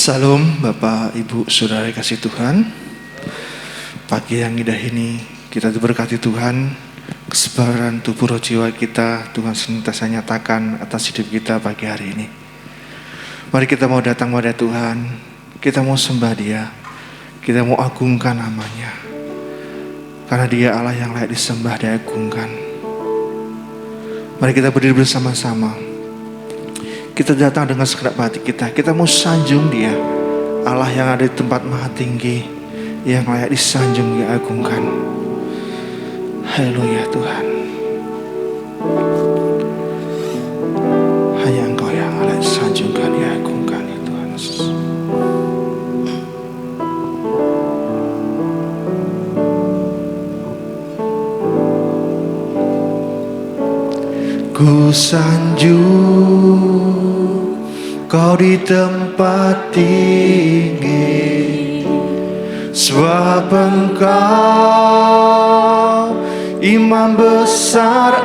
Salam Bapak, Ibu, Saudara kasih Tuhan. Pagi yang indah ini kita diberkati Tuhan. Kesebaran tubuh roh jiwa kita Tuhan senantiasa nyatakan atas hidup kita pagi hari ini. Mari kita mau datang pada Tuhan. Kita mau sembah Dia. Kita mau agungkan namanya. Karena Dia Allah yang layak disembah dan diagungkan. Mari kita berdiri bersama-sama. Kita datang dengan segenap hati kita. Kita mau sanjung Dia, Allah yang ada di tempat maha tinggi, yang layak disanjung, diagungkan. Haleluya Tuhan. Hanya Engkau yang layak disanjungkan, diagungkan ya Tuhan Yesus. Ku sanjung Kau di tempat tinggi, sebab Engkau Imam besar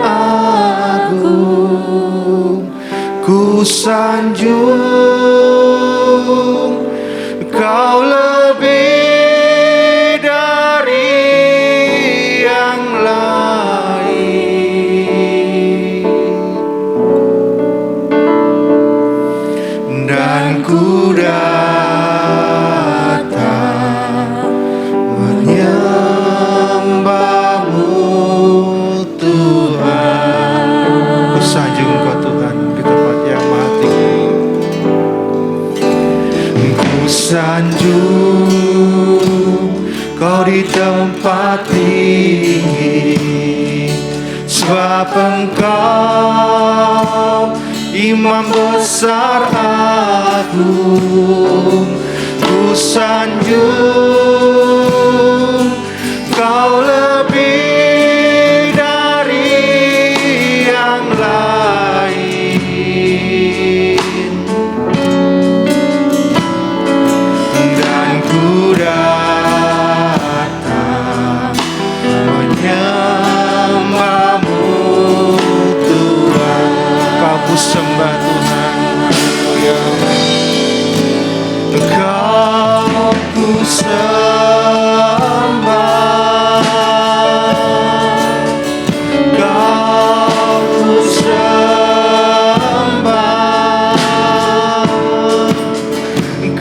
agung. Ku sanjung Kau lebih dari yang lain. Dan ku datang menyembah-Mu Tuhan. Ku sanjung Kau Tuhan di tempat yang maha tinggi. Ku sanjung Kau di tempat tinggi, sebab Engkau Imam besar agung. Ku sanjung Kau lebih dari yang lain. Dan ku datang menyembah-Mu Tuhan. Kau sembah Tuhan, Kau ku sembah, Kau ku sembah,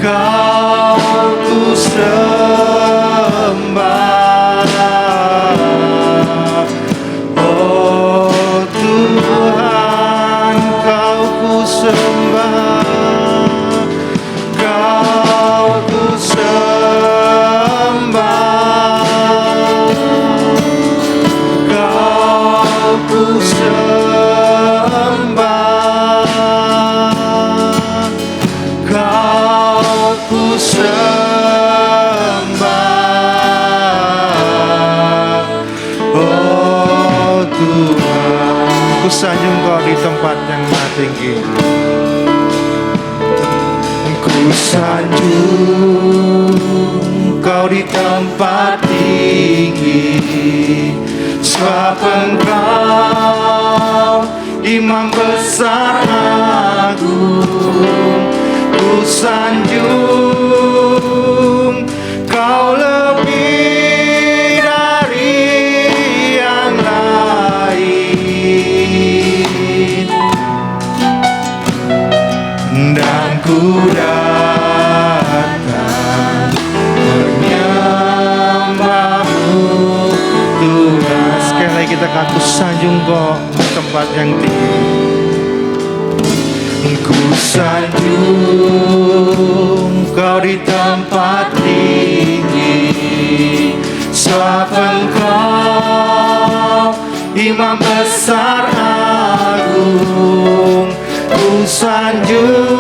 Kau ku sembah. Oh Tuhan, Kau ku sembah, Kau ku sembah, Kau ku sembah, Kau ku sembah. Oh Tuhan, ku sanjung Kau di tempat yang maha tinggi. Ku sanjung Kau di tempat tinggi, sebab Engkau Imam besar agung. Ku sanjung Kau lebih dari yang lain. Dan ku datang menyembah-Mu Tuhan. Sekali lagi kita katakan sanjung Kau di tempat yang tinggi. Ku sanjung Kau di tempat tinggi, sebab Engkau Imam besar agung. Ku sanjung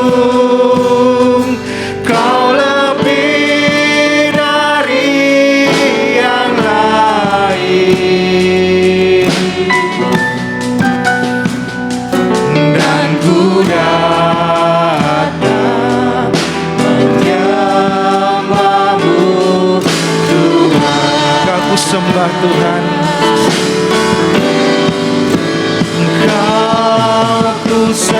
Kau lebih dari yang lain. Dan ku datang menyembah-Mu Tuhan. Kau ku sembah Tuhan, Kau ku sembah,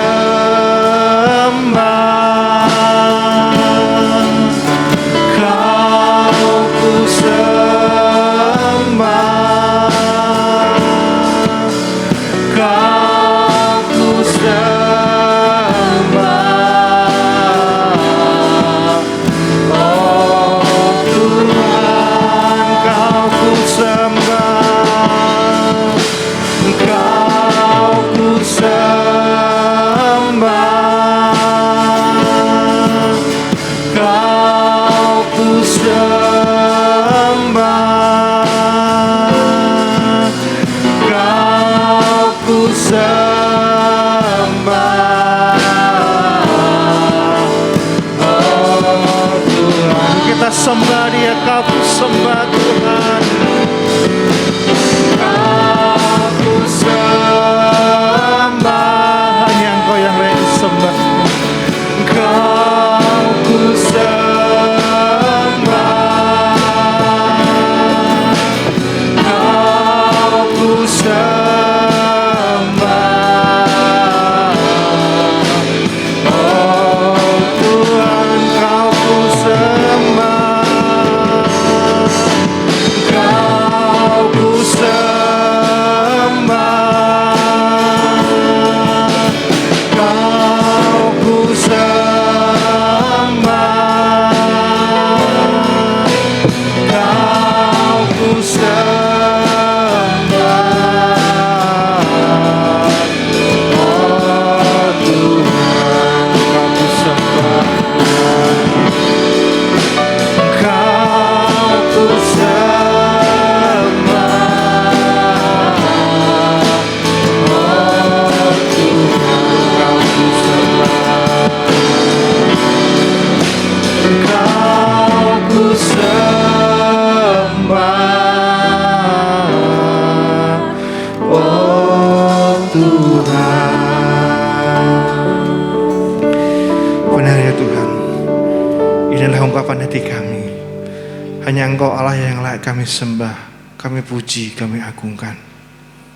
hanya Engkau Allah yang layak kami sembah, kami puji, kami agungkan.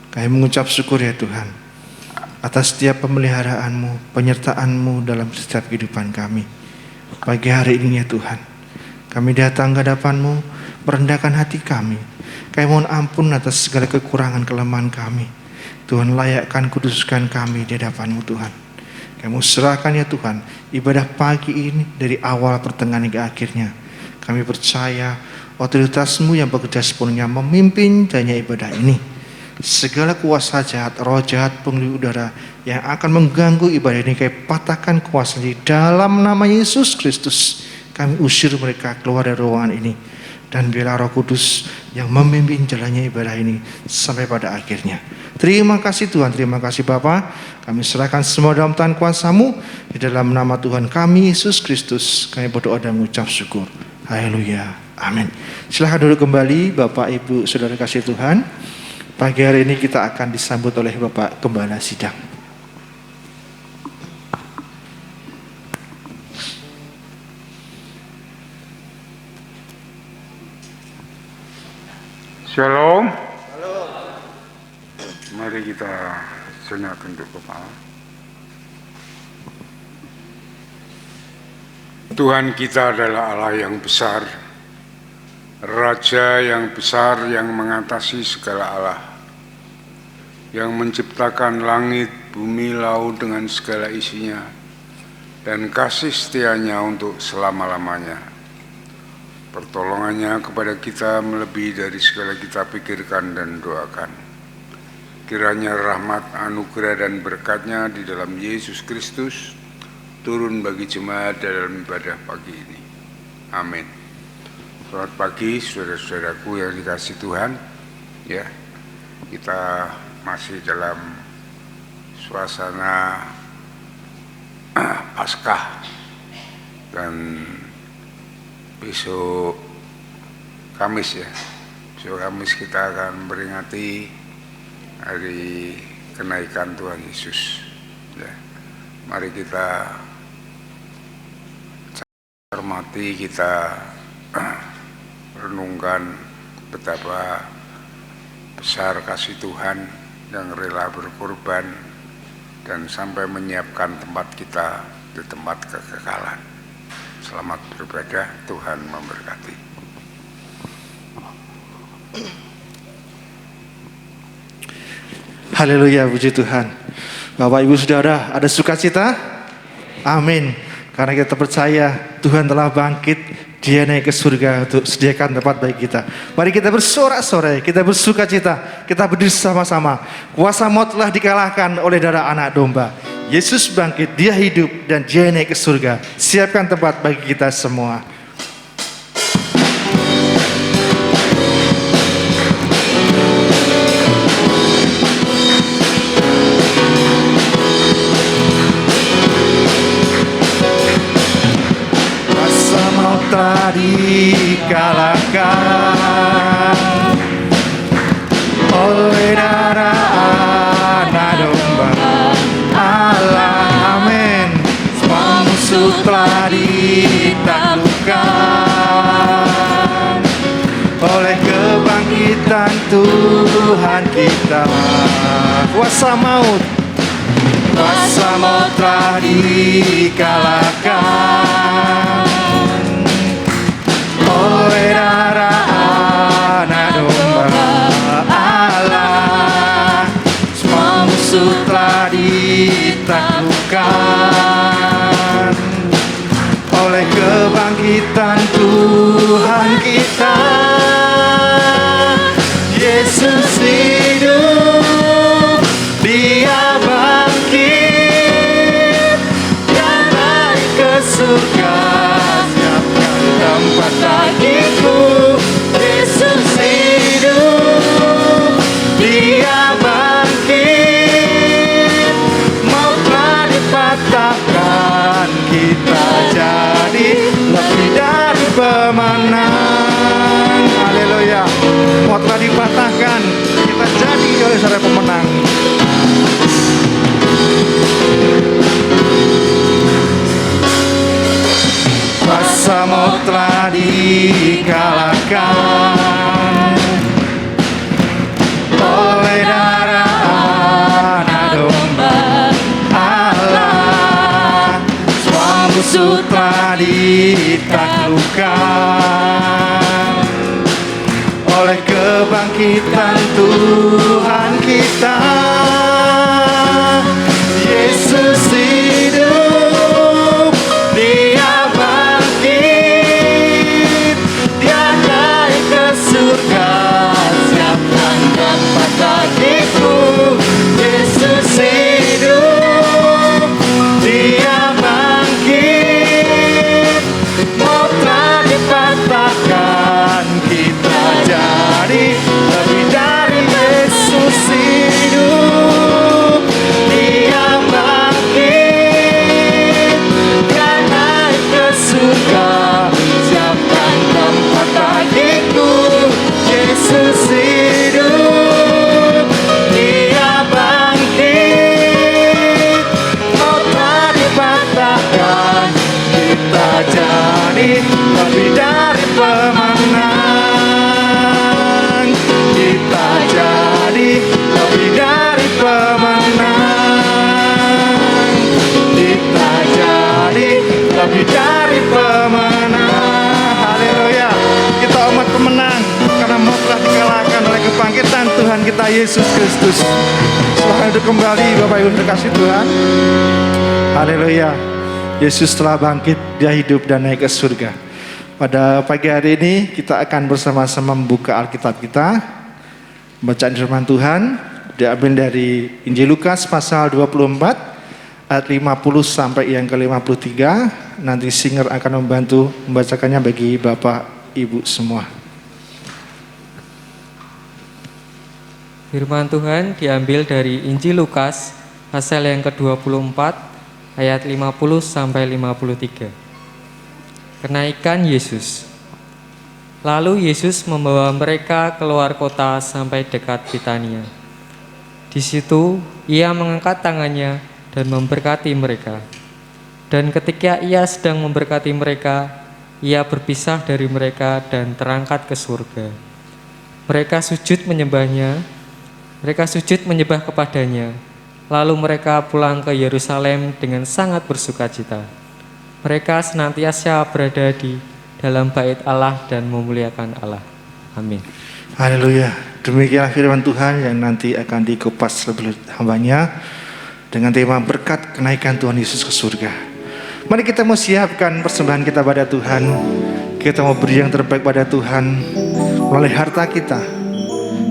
Kami mengucap syukur ya Tuhan atas setiap pemeliharaan-Mu, penyertaan-Mu dalam setiap kehidupan kami. Pagi hari ini ya Tuhan, kami datang ke hadapan-Mu, merendahkan hati kami. Kami mohon ampun atas segala kekurangan kelemahan kami. Tuhan, layakkan, kuduskan kami di hadapan-Mu Tuhan. Kami serahkan ya Tuhan ibadah pagi ini dari awal pertengahan hingga akhirnya. Kami percaya otoritas-Mu yang bekerja sepenuhnya memimpin jalannya ibadah ini. Segala kuasa jahat, roh jahat, pengganggu udara yang akan mengganggu ibadah ini, kami patahkan kuasa di dalam nama Yesus Kristus. Kami usir mereka keluar dari ruangan ini. Dan biarlah Roh Kudus yang memimpin jalannya ibadah ini sampai pada akhirnya. Terima kasih Tuhan, terima kasih Bapa. Kami serahkan semua dalam tangan kuasa-Mu. Di dalam nama Tuhan kami Yesus Kristus, kami berdoa dan mengucap syukur. Haleluya, amin. Silahkan duduk kembali Bapak Ibu Saudara kasih Tuhan. Pagi hari ini kita akan disambut oleh Bapak Gembala Sidang. Shalom. Mari kita sejenak tunduk kepala. Tuhan kita adalah Allah yang besar, Raja yang besar yang mengatasi segala Allah, yang menciptakan langit, bumi, laut dengan segala isinya, dan kasih setianya untuk selama-lamanya. Pertolongannya kepada kita melebihi dari segala kita pikirkan dan doakan. Kiranya rahmat, anugerah, dan berkat-Nya di dalam Yesus Kristus turun bagi jemaat dalam ibadah pagi ini. Amin. Selamat pagi saudara-saudaraku yang dikasihi Tuhan. Ya, kita masih dalam suasana Paskah, dan besok Kamis ya. Besok Kamis kita akan memperingati hari kenaikan Tuhan Yesus. Ya. Mari kita hormati, kita renungkan betapa besar kasih Tuhan yang rela berkorban dan sampai menyiapkan tempat kita di tempat kekekalan. Selamat beribadah, Tuhan memberkati. Haleluya, puji Tuhan. Bapak Ibu Saudara, ada sukacita? Amin. Karena kita percaya Tuhan telah bangkit, Dia naik ke surga untuk sediakan tempat bagi kita. Mari kita bersorak-sorai, kita bersukacita, kita berdiri sama-sama. Kuasa maut telah dikalahkan oleh darah anak domba. Yesus bangkit, Dia hidup, dan Dia naik ke surga. Siapkan tempat bagi kita semua. Kuasa maut telah dikalahkan oleh darah anak domba. Telah ditaklukkan oleh kebangkitan Tuhan kita. Kuasa maut telah dikalahkan oleh darah anak domba Allah. Semua musuh telah ditaklukkan oleh kebangkitan Tuhan kita. Yesus hidup, Dia bangkit, Dia naik ke surga, siapkan tempat bagiku. Yesus hidup, Dia bangkit, maut telah dipatahkan, kita jadi lebih dari pemenang. itu telah ditaklukkan oleh kebangkitan Tuhan kita. Yesus hidup, Dia bangkit, Dia naik ke surga, siapkan tempat bagiku. Yesus hidup, Dia bangkit, maut telah dipatahkan, kita jadi lebih dari Yesus hidup. Dia bangkit, Dia naik ke surga, siapkan tempat bagiku. Yesus hidup, Dia bangkit, maut telah dipatahkan, kita jadi lebih dari pemenang. Kita jadi lebih dari pemenang. Kita jadi lebih dari pemenang. Haleluya. Kita umat pemenang karena maut telah dikalahkan oleh kebangkitan Tuhan kita Yesus Kristus. Silahkan duduk kembali Bapak Ibu terkasih Tuhan. Haleluya. Yesus telah bangkit, Dia hidup dan naik ke surga. Pada pagi hari ini kita akan bersama-sama membuka Alkitab kita. Bacaan firman Tuhan diambil dari Injil Lukas pasal 24 ayat 50 sampai yang ke-53. Nanti singer akan membantu membacakannya bagi Bapak Ibu semua. Firman Tuhan diambil dari Injil Lukas pasal yang ke-24 ayat 50 sampai 53. Kenaikan Yesus. Lalu Yesus membawa mereka keluar kota sampai dekat Betania. Di situ Ia mengangkat tangannya dan memberkati mereka. Dan ketika Ia sedang memberkati mereka, Ia berpisah dari mereka dan terangkat ke surga. Mereka sujud menyembah kepadanya. Lalu mereka pulang ke Yerusalem dengan sangat bersukacita. Mereka senantiasa berada di dalam bait Allah dan memuliakan Allah. Amin. Haleluya. Demikianlah firman Tuhan yang nanti akan dikupas oleh hambanya dengan tema berkat kenaikan Tuhan Yesus ke surga. Mari kita mau siapkan persembahan kita pada Tuhan. Kita mau beri yang terbaik pada Tuhan melalui harta kita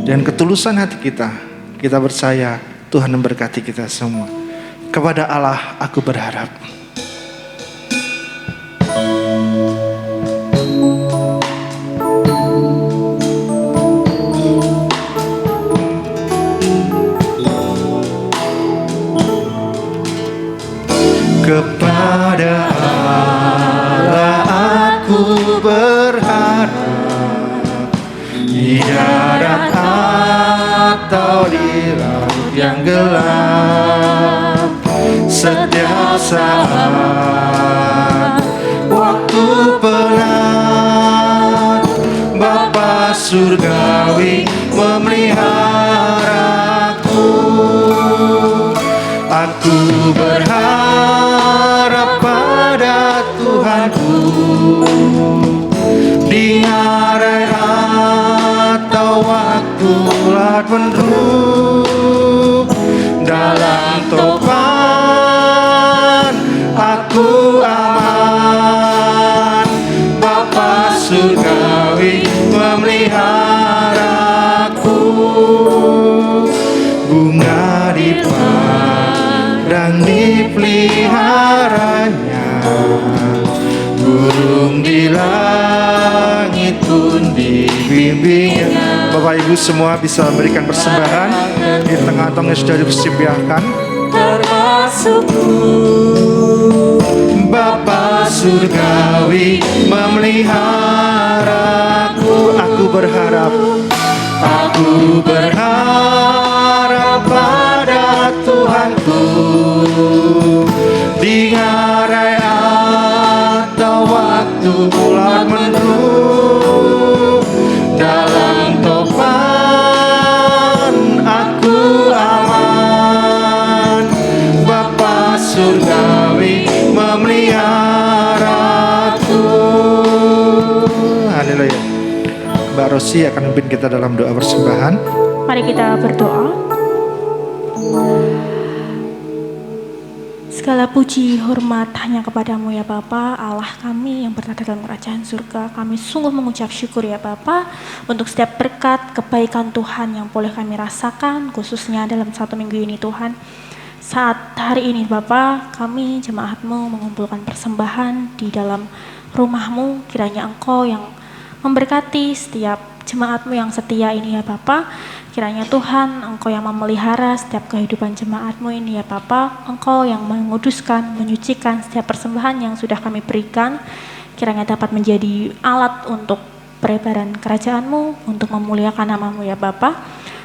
dan ketulusan hati kita. Kita percaya Tuhan memberkati kita semua. Kepada Allah aku berharap. Kepada Allah aku berharap, di darat atau di laut yang gelap, setiap saat waktu penat, Bapa surgawi memeliharaku. Aku berharap pada Tuhanku, di hari atau waktu lat mendung, dalam topan aku aman. Bapa surgawi memeliharaku, bunga di padang dipeliharanya, burung di langit pun dibimbingnya. Bapak Ibu semua bisa memberikan persembahan di tengah tongnya sudah dipersiapkan. Termasukku, Bapa surgawi memeliharaku. Aku berharap pada Tuhanku, di hari atau waktu bulan mendung, dalam topan aku aman. Bapa surgawi memelihara Rosi akan memimpin kita dalam doa persembahan. Mari kita berdoa. Segala puji hormat hanya kepadamu ya Bapa, Allah kami yang berada dalam kerajaan surga. Kami sungguh mengucap syukur ya Bapa untuk setiap berkat kebaikan Tuhan yang boleh kami rasakan, khususnya dalam 1 minggu ini Tuhan. Saat hari ini Bapa, kami jemaat-Mu mengumpulkan persembahan di dalam rumah-Mu. Kiranya Engkau yang memberkati setiap jemaat-Mu yang setia ini ya Bapa. Kiranya Tuhan, Engkau yang memelihara setiap kehidupan jemaat-Mu ini ya Bapa. Engkau yang menguduskan, menyucikan setiap persembahan yang sudah kami berikan. Kiranya dapat menjadi alat untuk perebaran kerajaan-Mu, untuk memuliakan nama-Mu ya Bapa.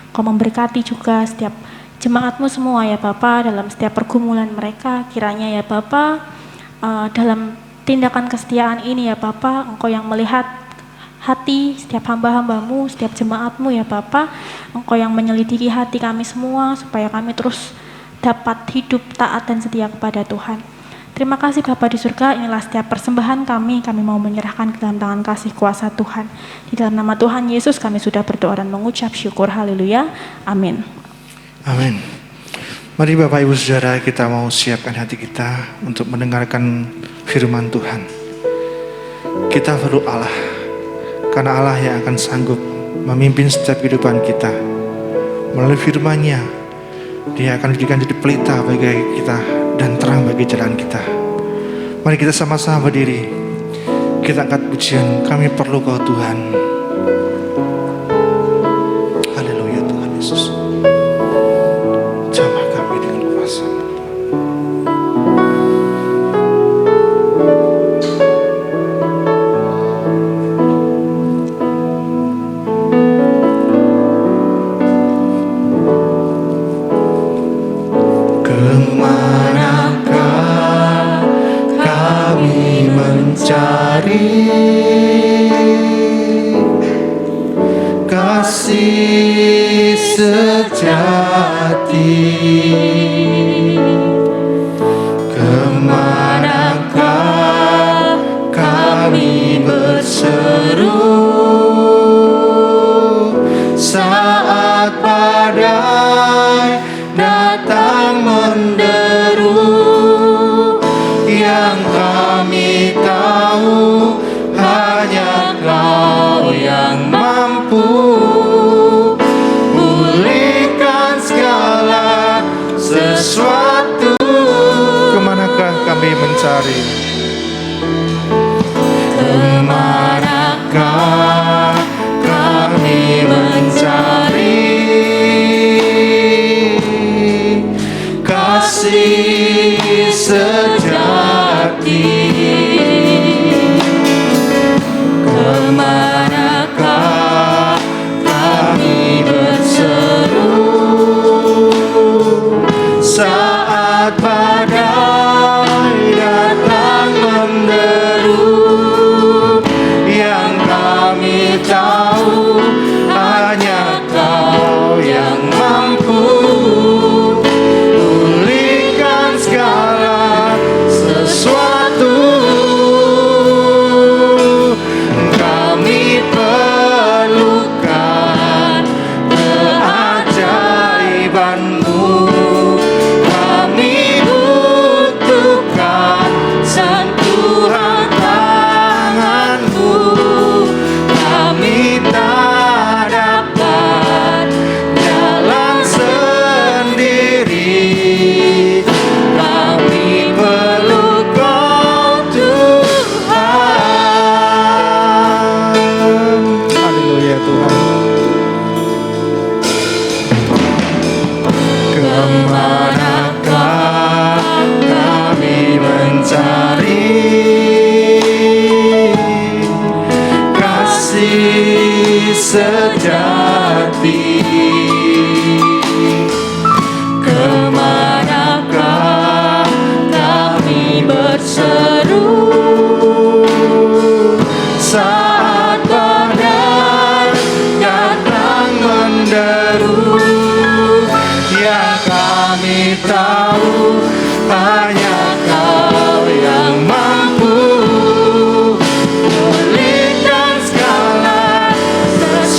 Engkau memberkati juga setiap jemaat-Mu semua ya Bapa dalam setiap pergumulan mereka. Kiranya ya Bapa, dalam tindakan kesetiaan ini ya Bapa, Engkau yang melihat hati setiap hamba-hamba-Mu, setiap jemaat-Mu ya Bapa. Engkau yang menyelidiki hati kami semua supaya kami terus dapat hidup taat dan setia kepada Tuhan. Terima kasih Bapa di surga, inilah setiap persembahan kami mau menyerahkan ke dalam tangan kasih kuasa Tuhan. Di dalam nama Tuhan Yesus kami sudah berdoa dan mengucap syukur, haleluya, amin. Amin. Mari Bapak Ibu Saudara, kita mau siapkan hati kita untuk mendengarkan firman Tuhan. Kita perlu Allah, karena Allah yang akan sanggup memimpin setiap kehidupan kita. Melalui firman-Nya, Dia akan dijadikan jadi pelita bagi kita dan terang bagi jalan kita. Mari kita sama-sama berdiri. Kita angkat pujian, kami perlu Kau Tuhan. Haleluya Tuhan Yesus. Jamah kami dengan kuasa. Mencari kasih sejati, kemanakah kami berseru saat badai datang menderu. Yang kami tahu hanya Kau yang mampu pulihkan segala sesuatu. Kemanakah kami mencari? Kemanakah kami mencari kasih sejati? Kemanakah kami berseru saat badai datang menderu? Yang kami tahu hanya Kau yang mampu pulihkan segala sesuatu. Kami perlukan keajaiban-Mu. Kami butuhkan sentuhan tangan-Mu. Kami tak dapat jalan sendiri. Kami perlu Kau Tuhan. Haleluya Tuhan. Kemanakah kami mencari kasih sejati? Kemanakah kami berseru saat badai datang menderu? Yang kami tahu hanya Kau yang mampu pulihkan segala sesuatu.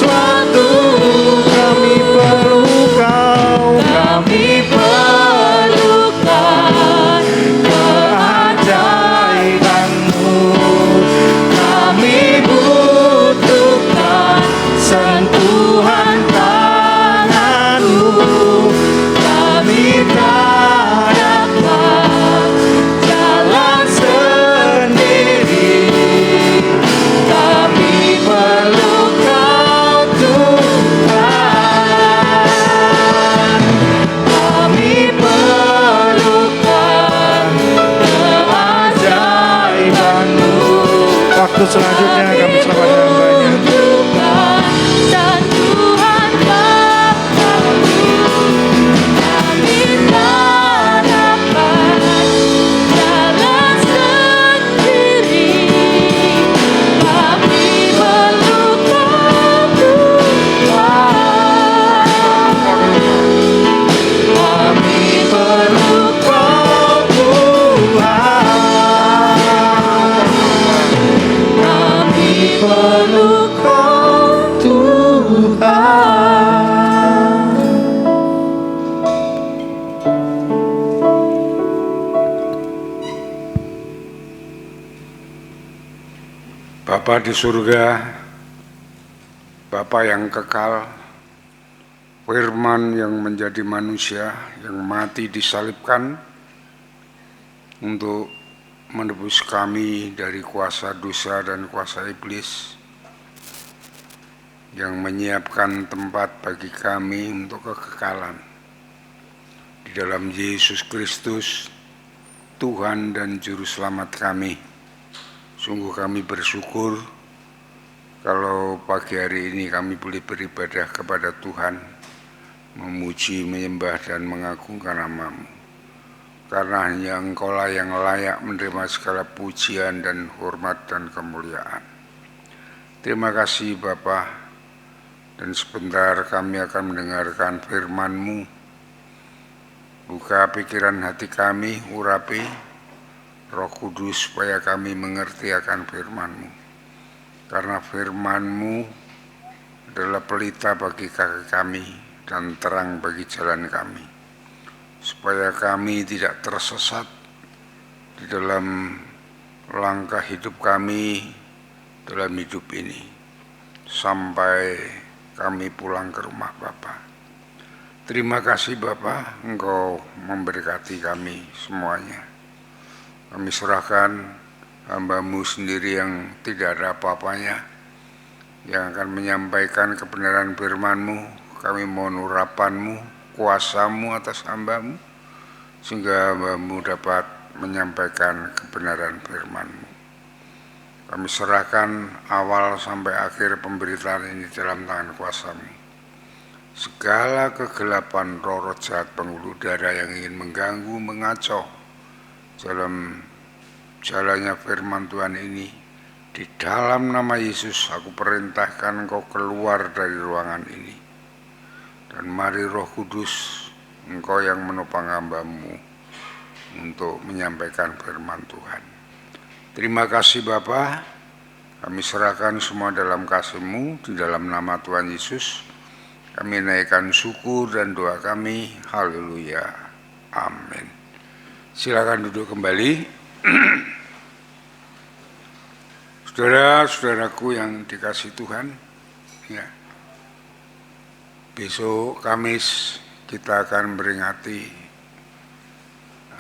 Bapa di surga, Bapa yang kekal, Firman yang menjadi manusia, yang mati disalibkan untuk menebus kami dari kuasa dosa dan kuasa iblis, yang menyiapkan tempat bagi kami untuk kekekalan di dalam Yesus Kristus, Tuhan dan Juru Selamat kami. Sungguh kami bersyukur kalau pagi hari ini kami boleh beribadah kepada Tuhan, memuji, menyembah dan mengagungkan nama-Mu. Karena hanya Engkau-lah yang layak menerima segala pujian dan hormat dan kemuliaan. Terima kasih Bapa, dan sebentar kami akan mendengarkan firman-Mu. Buka pikiran hati kami, urapi Roh Kudus supaya kami mengerti akan firman-Mu. Karena firman-Mu adalah pelita bagi kaki kami dan terang bagi jalan kami. Supaya kami tidak tersesat di dalam langkah hidup kami dalam hidup ini. Sampai kami pulang ke rumah Bapa. Terima kasih Bapa, Engkau memberkati kami semuanya. Kami serahkan hamba-Mu sendiri yang tidak ada apa-apanya, yang akan menyampaikan kebenaran firman-Mu. Kami mohon urapan-Mu, kuasa-Mu atas hamba-Mu, sehingga hamba-Mu dapat menyampaikan kebenaran firman-Mu. Kami serahkan awal sampai akhir pemberitaan ini dalam tangan kuasa-Mu. Segala kegelapan roh jahat penghulu darah yang ingin mengganggu, mengacau dalam jalannya firman Tuhan ini, di dalam nama Yesus aku perintahkan Engkau keluar dari ruangan ini. Dan mari Roh Kudus, Engkau yang menopang hamba-Mu untuk menyampaikan firman Tuhan. Terima kasih Bapa, kami serahkan semua dalam kasih-Mu, di dalam nama Tuhan Yesus. Kami naikkan syukur dan doa kami. Haleluya. Amin. Silakan duduk kembali. Saudara-saudaraku yang dikasihi Tuhan, ya. Besok Kamis kita akan memperingati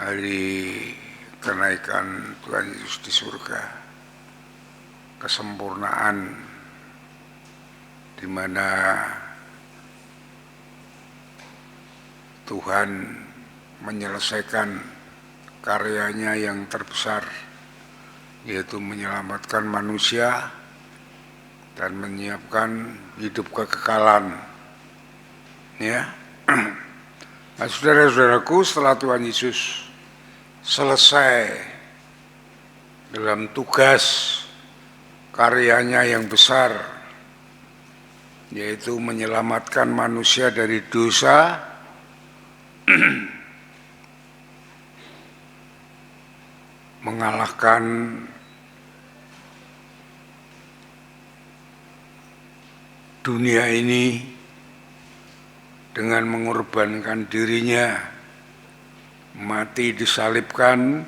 hari kenaikan Tuhan Yesus di surga, kesempurnaan di mana Tuhan menyelesaikan karyanya yang terbesar, yaitu menyelamatkan manusia dan menyiapkan hidup kekekalan. Ya, nah, saudara-saudaraku, setelah Tuhan Yesus selesai dalam tugas karyanya yang besar, yaitu menyelamatkan manusia dari dosa, mengalahkan dunia ini dengan mengorbankan dirinya, mati disalibkan,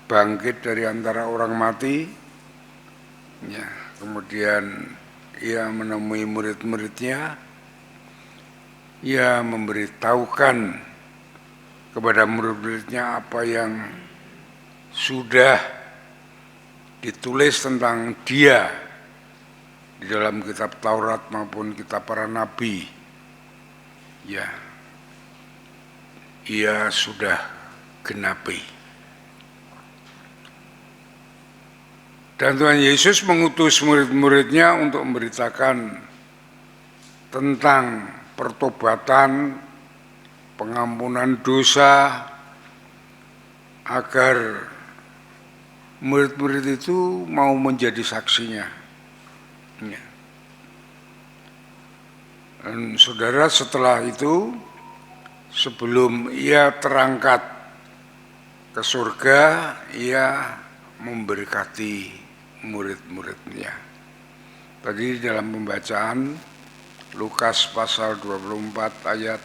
bangkit dari antara orang mati, ya, kemudian ia menemui murid-muridnya, ia memberitahukan kepada murid-muridnya apa yang sudah ditulis tentang dia di dalam kitab Taurat maupun kitab para nabi. Ya, ia sudah genapi. Dan Tuhan Yesus mengutus murid-muridnya untuk memberitakan tentang pertobatan, pengampunan dosa, agar murid-murid itu mau menjadi saksinya. Ya. Dan saudara, setelah itu, sebelum ia terangkat ke surga, ia memberkati murid-muridnya. Tadi dalam pembacaan Lukas pasal 24 ayat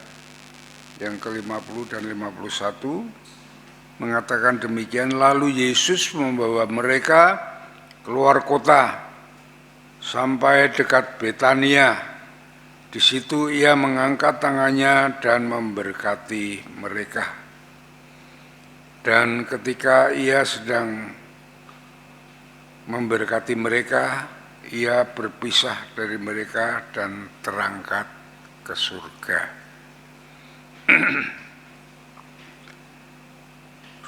yang ke-50 dan 51 mengatakan demikian, lalu Yesus membawa mereka keluar kota sampai dekat Betania. Di situ ia mengangkat tangannya dan memberkati mereka. Dan ketika ia sedang memberkati mereka, ia berpisah dari mereka dan terangkat ke surga.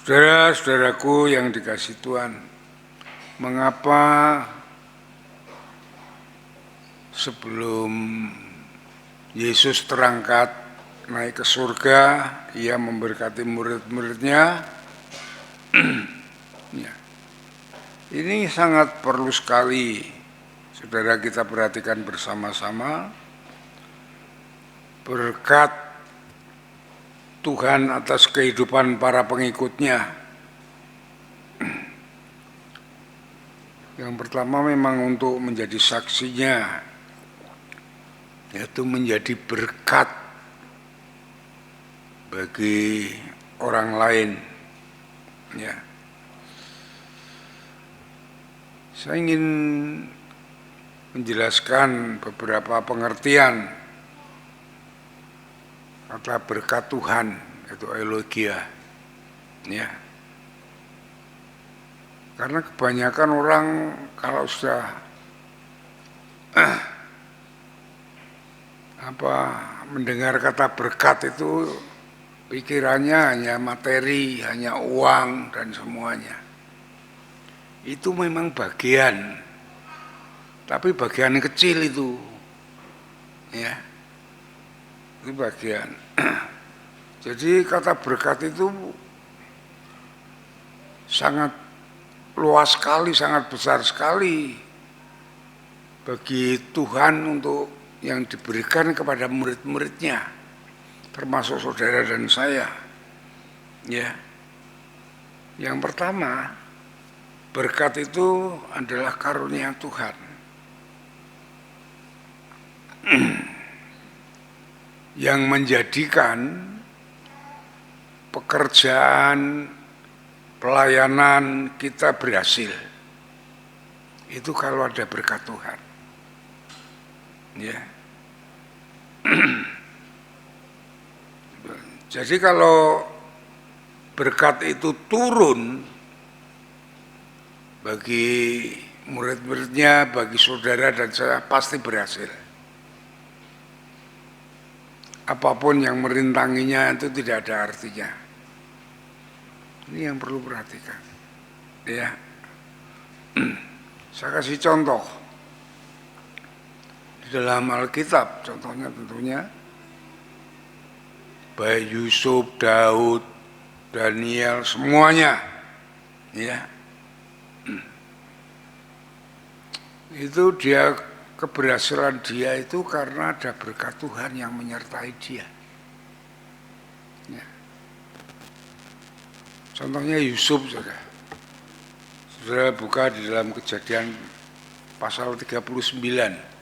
Saudara-saudaraku yang dikasihi Tuhan, mengapa sebelum Yesus terangkat naik ke surga, ia memberkati murid-muridnya? Ya. Ini sangat perlu sekali, saudara, kita perhatikan bersama-sama. Berkat Tuhan atas kehidupan para pengikutnya. Yang pertama memang untuk menjadi saksinya, yaitu menjadi berkat bagi orang lain. Ya. Saya ingin menjelaskan beberapa pengertian kata berkat Tuhan, yaitu eulogia. Ya. Karena kebanyakan orang kalau sudah mendengar kata berkat itu pikirannya hanya materi, hanya uang dan semuanya. Itu memang bagian, tapi bagian kecil itu. Ya. Itu bagian. Jadi kata berkat itu sangat luas sekali, sangat besar sekali bagi Tuhan untuk yang diberikan kepada murid-muridnya, termasuk saudara dan saya. Ya. Yang pertama, berkat itu adalah karunia Tuhan. Yang menjadikan pekerjaan pelayanan kita berhasil. Itu kalau ada berkat Tuhan. Ya. Jadi kalau berkat itu turun bagi murid-muridnya, bagi saudara dan saya, pasti berhasil. Apapun yang merintanginya itu tidak ada artinya. Ini yang perlu perhatikan. Ya. Saya kasih contoh. Di dalam Alkitab, contohnya tentunya baik Yusuf, Daud, Daniel, semuanya. Ya. Itu dia, keberhasilan dia itu karena ada berkat Tuhan yang menyertai dia. Ya. Contohnya Yusuf saja. Saudara buka di dalam Kejadian pasal 39.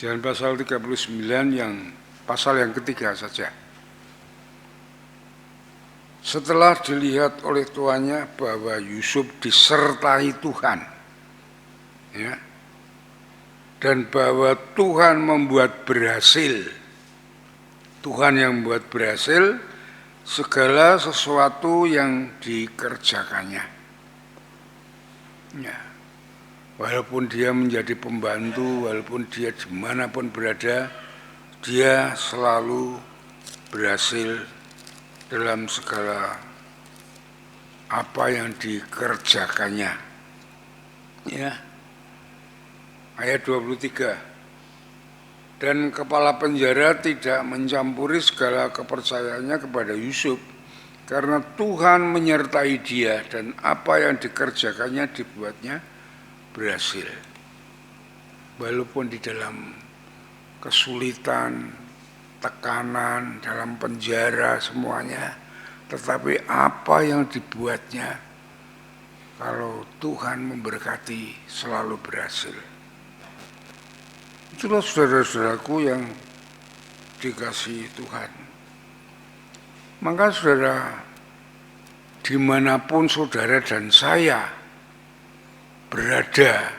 Jangan pasal 39 yang pasal yang ketiga saja. Setelah dilihat oleh tuannya bahwa Yusuf disertai Tuhan, ya, dan bahwa Tuhan membuat berhasil, Tuhan yang membuat berhasil segala sesuatu yang dikerjakannya. Ya. Walaupun dia menjadi pembantu, walaupun dia dimanapun berada, dia selalu berhasil dalam segala apa yang dikerjakannya. Ya. Ayat 23. Dan kepala penjara tidak mencampuri segala kepercayaannya kepada Yusuf, karena Tuhan menyertai dia dan apa yang dikerjakannya dibuatnya berhasil. Walaupun di dalam kesulitan, tekanan, dalam penjara semuanya, tetapi apa yang dibuatnya. Kalau Tuhan memberkati selalu berhasil. Itulah saudara-saudaraku yang dikasihi Tuhan. Maka saudara, dimanapun saudara dan saya berada,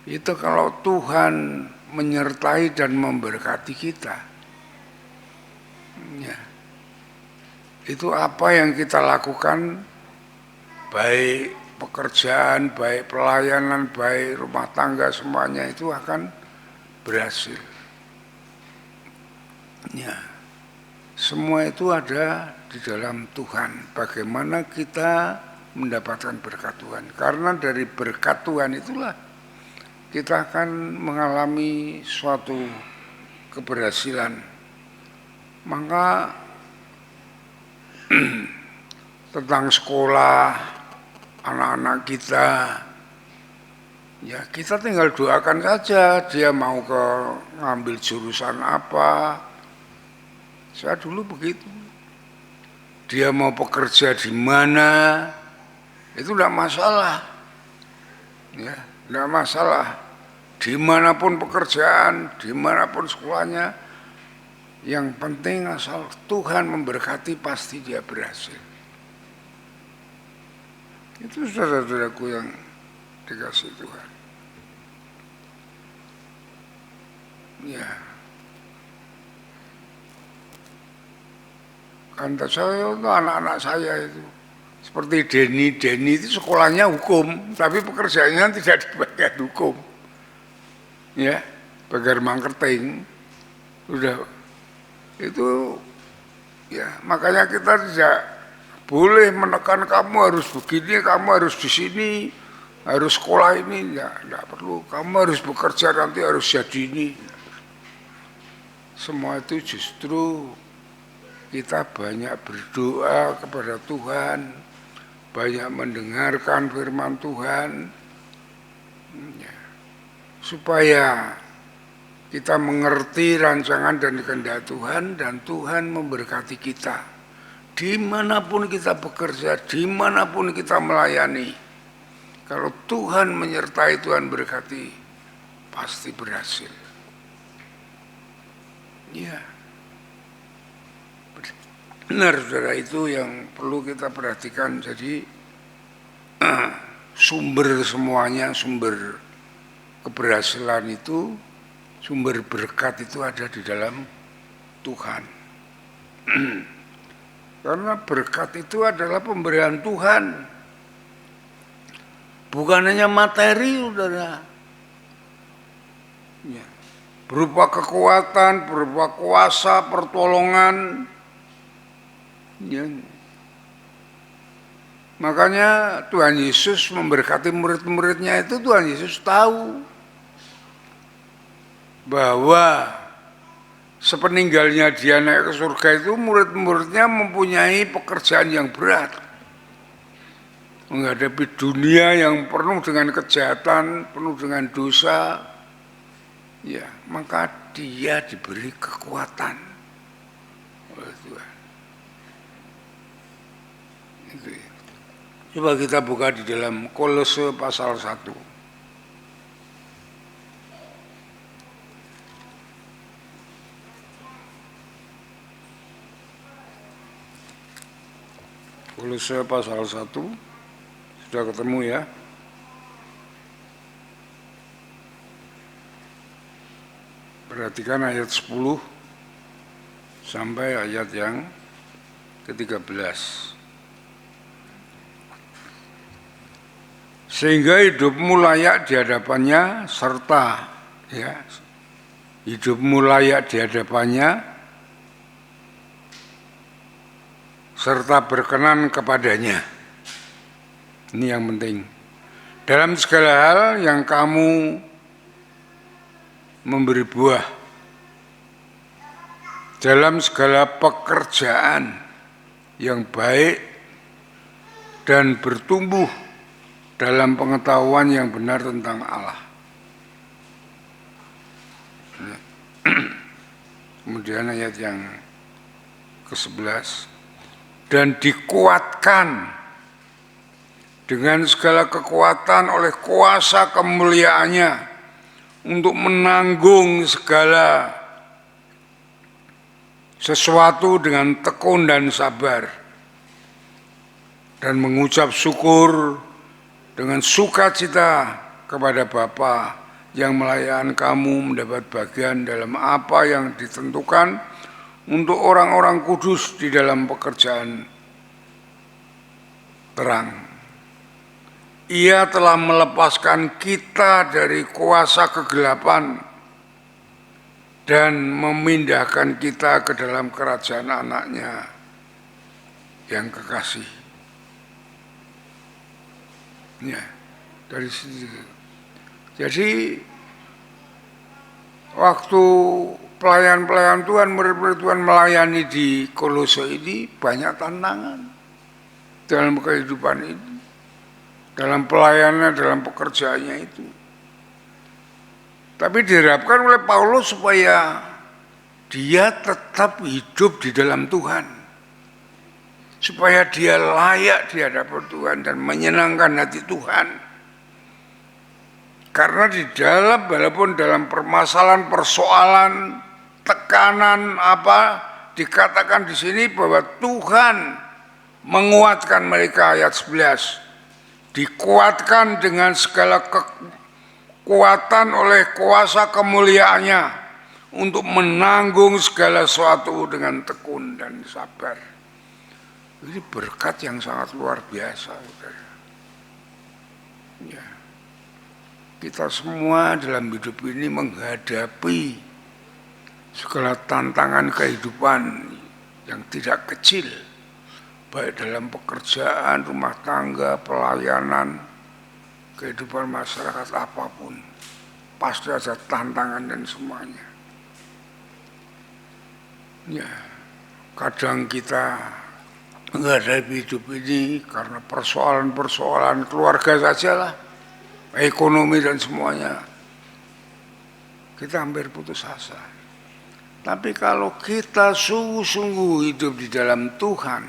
itu kalau Tuhan menyertai dan memberkati kita, ya, itu apa yang kita lakukan, baik pekerjaan, baik pelayanan, baik rumah tangga, semuanya itu akan berhasil. Ya, semua itu ada di dalam Tuhan. Bagaimana kita mendapatkan berkat Tuhan? Karena dari berkat Tuhan itulah kita akan mengalami suatu keberhasilan. Maka tentang sekolah anak-anak kita, ya kita tinggal doakan saja dia mau ngambil jurusan apa. Saya dulu begitu. Dia mau bekerja di mana, itu tidak masalah. Ya, tidak masalah. Dimanapun pekerjaan, dimanapun sekolahnya, yang penting asal Tuhan memberkati pasti dia berhasil. Itu saudara-saudaraku yang dikasih Tuhan. Ya. Kata saya itu anak-anak saya itu seperti Denny itu sekolahnya hukum, tapi pekerjaannya tidak di bagian hukum. Ya, bagian marketing. Udah itu ya, makanya kita tidak boleh menekan kamu harus begini, kamu harus di sini, harus sekolah ini, ya tidak perlu. Kamu harus bekerja nanti harus jadi ini. Semua itu justru kita banyak berdoa kepada Tuhan, banyak mendengarkan firman Tuhan, ya, supaya kita mengerti rancangan dan kehendak Tuhan, dan Tuhan memberkati kita. Dimanapun kita bekerja, dimanapun kita melayani, kalau Tuhan menyertai, Tuhan berkati, pasti berhasil. Ya, benar saudara, itu yang perlu kita perhatikan. Jadi sumber semuanya, sumber keberhasilan itu, sumber berkat itu ada di dalam Tuhan. Karena berkat itu adalah pemberian Tuhan, bukan hanya materi, saudara. Ya. Berupa kekuatan, berupa kuasa, pertolongan. Ya. Makanya Tuhan Yesus memberkati murid-muridnya itu, Tuhan Yesus tahu bahwa sepeninggalnya dia naik ke surga itu murid-muridnya mempunyai pekerjaan yang berat, menghadapi dunia yang penuh dengan kejahatan, penuh dengan dosa. Ya, maka dia diberi kekuatan oleh Tuhan. Itu ya. Coba kita buka di dalam Kolose pasal 1. Kolose pasal 1, sudah ketemu ya? Perhatikan ayat 10 sampai ayat yang ke-13. Sehingga hidupmu layak di hadapannya, serta ya, hidupmu layak di hadapannya, serta berkenan kepadanya. Ini yang penting. Dalam segala hal yang kamu memberi buah, dalam segala pekerjaan yang baik, dan bertumbuh dalam pengetahuan yang benar tentang Allah. Kemudian ayat yang ke-11. dan dikuatkan dengan segala kekuatan oleh kuasa kemuliaannya untuk menanggung segala sesuatu dengan tekun dan sabar, dan mengucap syukur dengan sukacita kepada Bapa yang melayani kamu mendapat bagian dalam apa yang ditentukan untuk orang-orang kudus di dalam pekerjaan terang. Ia telah melepaskan kita dari kuasa kegelapan dan memindahkan kita ke dalam kerajaan anaknya yang kekasih. Ya, dari situ. Jadi waktu pelayan-pelayan Tuhan, murid-murid Tuhan melayani di Kolose ini banyak tantangan dalam kehidupan ini, dalam pelayanannya, dalam pekerjaannya itu. Tapi diharapkan oleh Paulus supaya dia tetap hidup di dalam Tuhan, supaya dia layak di hadapan Tuhan dan menyenangkan hati Tuhan. Karena di dalam, walaupun dalam permasalahan, persoalan, tekanan apa, dikatakan di sini bahwa Tuhan menguatkan mereka, ayat 11. Dikuatkan dengan segala kekuatan oleh kuasa kemuliaannya untuk menanggung segala sesuatu dengan tekun dan sabar. Ini berkat yang sangat luar biasa, saudara. Ya. Kita semua dalam hidup ini menghadapi segala tantangan kehidupan yang tidak kecil, baik dalam pekerjaan, rumah tangga, pelayanan, kehidupan masyarakat apapun, pasti ada tantangan dan semuanya. Ya, kadang kita menghadapi hidup ini karena persoalan-persoalan keluarga sajalah, ekonomi dan semuanya, kita hampir putus asa. Tapi kalau kita sungguh-sungguh hidup di dalam Tuhan,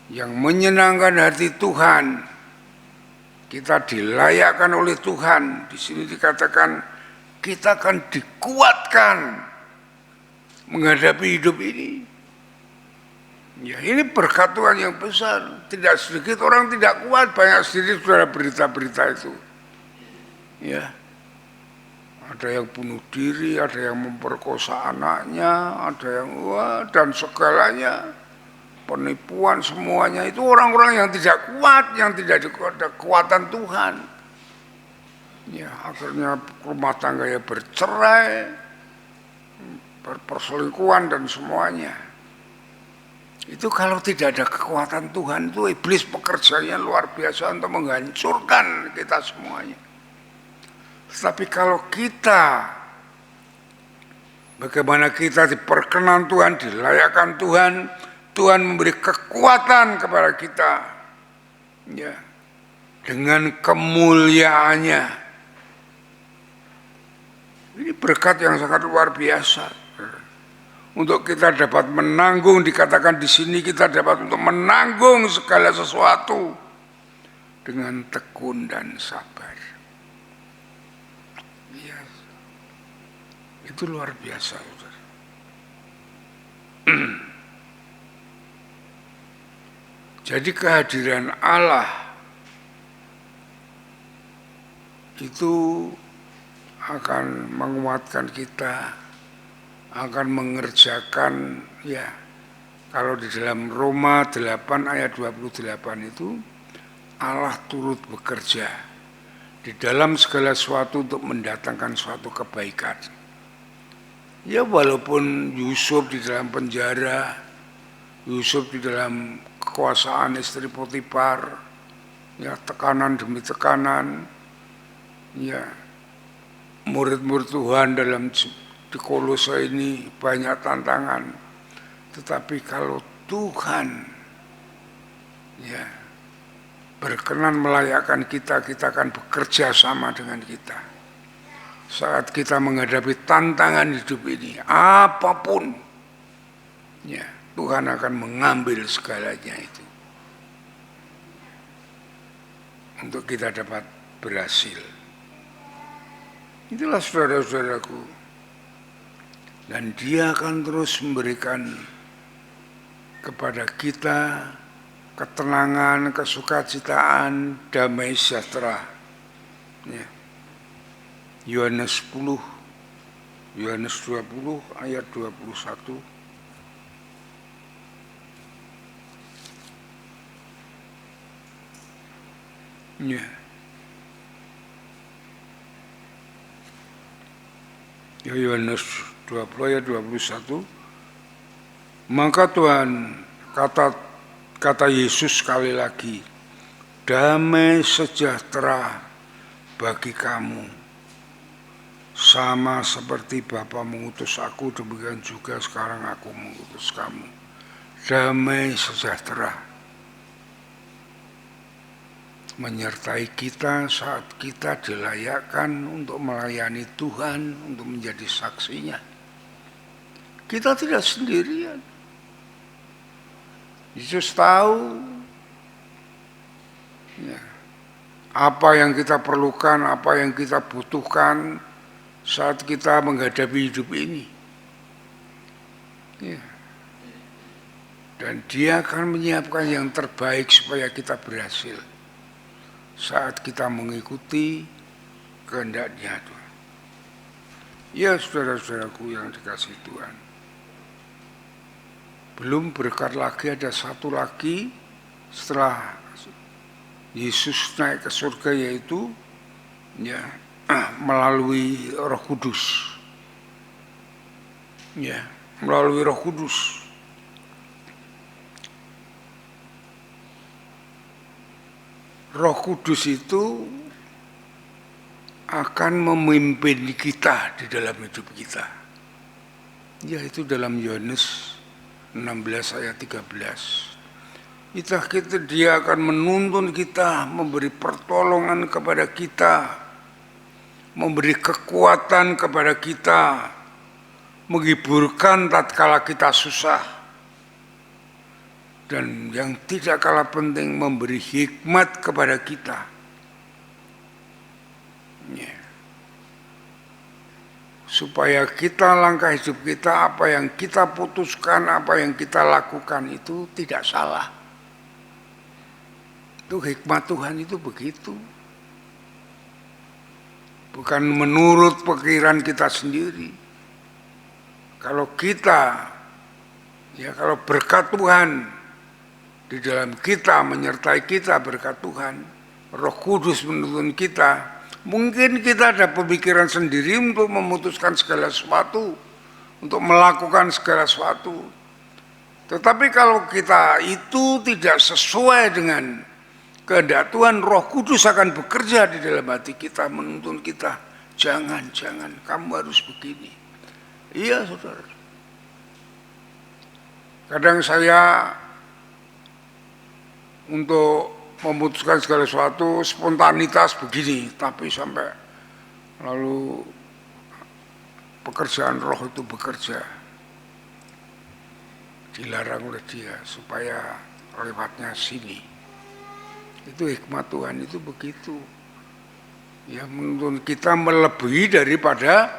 yang menyenangkan hati Tuhan, kita dilayakkan oleh Tuhan. Di sini dikatakan kita akan dikuatkan menghadapi hidup ini. Ya, ini berkat Tuhan yang besar. Tidak sedikit orang tidak kuat, banyak sedikit sudah berita-berita itu. Ya, ada yang bunuh diri, ada yang memperkosa anaknya, ada yang dan segalanya, penipuan, semuanya itu orang-orang yang tidak kuat, yang tidak ada kekuatan Tuhan. Ya, akhirnya rumah tangganya bercerai, perselingkuhan dan semuanya. Itu kalau tidak ada kekuatan Tuhan, itu iblis pekerjaannya luar biasa untuk menghancurkan kita semuanya. Tetapi kalau kita, bagaimana kita diperkenan Tuhan, dilayakkan Tuhan, Tuhan memberi kekuatan kepada kita, ya, dengan kemuliaannya. Ini berkat yang sangat luar biasa. Untuk kita dapat menanggung, dikatakan di sini kita dapat untuk menanggung segala sesuatu dengan tekun dan sabar. Ya, itu luar biasa, saudara. Jadi kehadiran Allah itu akan menguatkan kita, akan mengerjakan, ya, kalau di dalam Roma 8 ayat 28 itu Allah turut bekerja di dalam segala sesuatu untuk mendatangkan suatu kebaikan. Ya, walaupun Yusuf di dalam penjara, Yusuf di dalam kekuasaan istri Potifar, ya, tekanan demi tekanan, ya, murid-murid Tuhan dalam di Kolose ini banyak tantangan, tetapi kalau Tuhan, ya, berkenan melayakkan kita, kita akan bekerja sama dengan kita. Saat kita menghadapi tantangan hidup ini, apapun, ya, Tuhan akan mengambil segalanya itu untuk kita dapat berhasil. Itulah saudara-saudaraku. Dan Dia akan terus memberikan kepada kita ketenangan, kesukacitaan, damai sejahtera. Ya. Yohanes 20 ayat 21. Ya. Yohanes 20 ayat 21. Maka Tuhan, kata Yesus sekali lagi, damai sejahtera bagi kamu. Sama seperti Bapa mengutus aku, demikian juga sekarang aku mengutus kamu. Damai sejahtera menyertai kita saat kita dilayakkan untuk melayani Tuhan, untuk menjadi saksinya. Kita tidak sendirian. Yesus tahu ya, apa yang kita perlukan, apa yang kita butuhkan saat kita menghadapi hidup ini. Ya. Dan Dia akan menyiapkan yang terbaik supaya kita berhasil saat kita mengikuti kehendak-Nya Tuhan. Ya saudara-saudaraku yang dikasihi Tuhan, belum berkat lagi, ada satu lagi setelah Yesus naik ke surga, yaitu ya melalui Roh Kudus. Ya, melalui Roh Kudus. Roh Kudus itu akan memimpin kita di dalam hidup kita. Yaitu dalam Yohanes 16 ayat 13. Dia akan menuntun kita, memberi pertolongan kepada kita, memberi kekuatan kepada kita, menghiburkan tatkala kita susah. Dan yang tidak kalah penting, memberi hikmat kepada kita. Ya. Supaya kita langkah hidup kita, apa yang kita putuskan, apa yang kita lakukan itu tidak salah. Itu hikmat Tuhan itu begitu. Bukan menurut pikiran kita sendiri. Kalau kita, ya kalau berkat Tuhan di dalam kita, menyertai kita berkat Tuhan, Roh Kudus menuntun kita, mungkin kita ada pemikiran sendiri untuk memutuskan segala sesuatu, untuk melakukan segala sesuatu. Tetapi kalau kita itu tidak sesuai dengan kehendak Tuhan, Roh Kudus akan bekerja di dalam hati kita, menuntun kita, jangan, kamu harus begini. Iya saudara. Kadang saya untuk memutuskan segala sesuatu spontanitas begini, tapi sampai lalu pekerjaan Roh itu bekerja, dilarang oleh Dia supaya lewatnya sini. Itu hikmat Tuhan itu begitu. Ya, menuntun kita melebihi daripada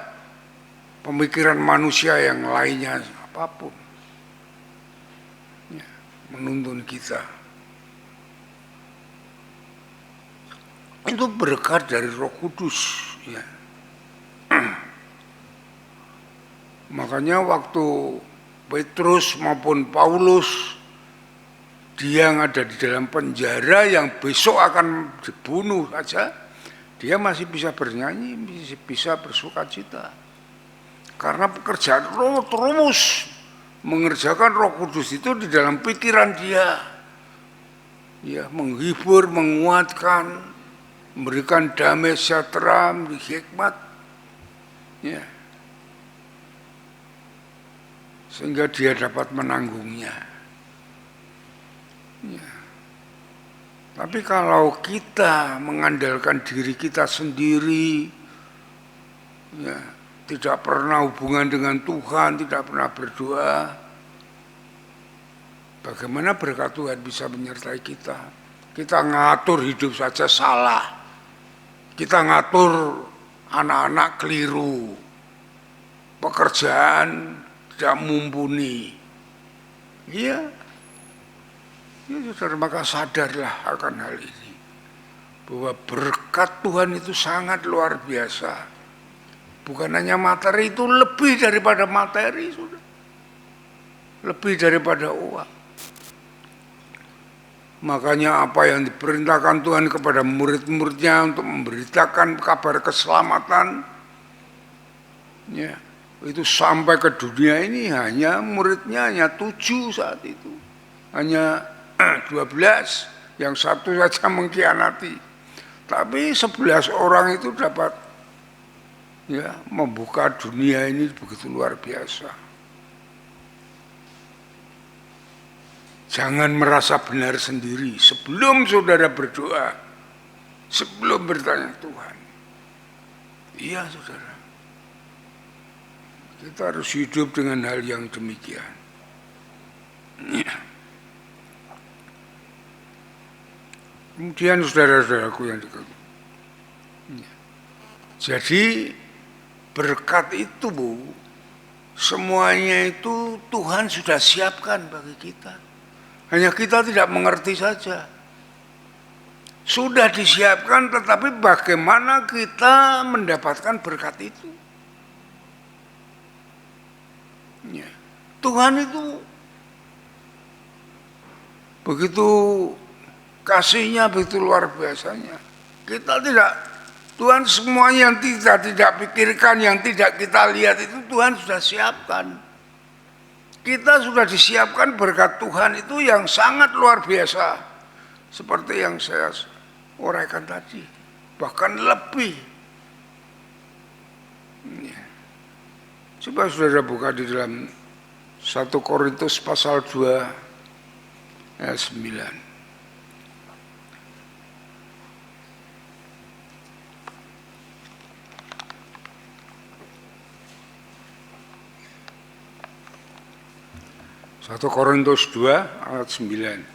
pemikiran manusia yang lainnya apapun. Ya, menuntun kita. Itu berkat dari Roh Kudus. Ya. Makanya waktu Petrus maupun Paulus, dia yang ada di dalam penjara, yang besok akan dibunuh saja, dia masih bisa bernyanyi, masih bisa bersukacita. Karena pekerjaan Roh terus mengerjakan Roh Kudus itu di dalam pikiran dia. Ya, menghibur, menguatkan, memberikan damai sejahtera, memberi hikmat, ya, sehingga dia dapat menanggungnya. Ya. Tapi kalau kita mengandalkan diri kita sendiri, ya, tidak pernah hubungan dengan Tuhan, tidak pernah berdoa, Bagaimana berkat Tuhan bisa menyertai kita? Kita ngatur hidup saja salah. Kita ngatur anak-anak keliru. Pekerjaan tidak mumpuni. Iya. Ya saudara, maka sadarlah akan hal ini. Bahwa berkat Tuhan itu sangat luar biasa. Bukan hanya materi, itu lebih daripada materi, sudah. Lebih daripada uang. Makanya apa yang diperintahkan Tuhan kepada murid-muridnya untuk memberitakan kabar keselamatan, ya, itu sampai ke dunia ini hanya muridnya hanya 7 saat itu. Hanya 12, yang satu saja mengkhianati. Tapi 11 orang itu dapat ya membuka dunia ini begitu luar biasa. Jangan merasa benar sendiri sebelum saudara berdoa, sebelum bertanya Tuhan. Iya saudara, kita harus hidup dengan hal yang demikian. Kemudian saudara-saudaraku yang dikasihi, jadi berkat itu semuanya itu Tuhan sudah siapkan bagi kita. Hanya kita tidak mengerti saja. Sudah disiapkan, tetapi bagaimana kita mendapatkan berkat itu? Ya. Tuhan itu begitu kasihnya, begitu luar biasanya. Kita tidak, Tuhan semuanya yang tidak pikirkan, yang tidak kita lihat itu Tuhan sudah siapkan. Kita sudah disiapkan berkat Tuhan itu yang sangat luar biasa. Seperti yang saya uraikan tadi. Bahkan lebih. Coba saudara buka di dalam 1 Korintus pasal 2 ayat 9. 1 Korintus 2 ayat 9.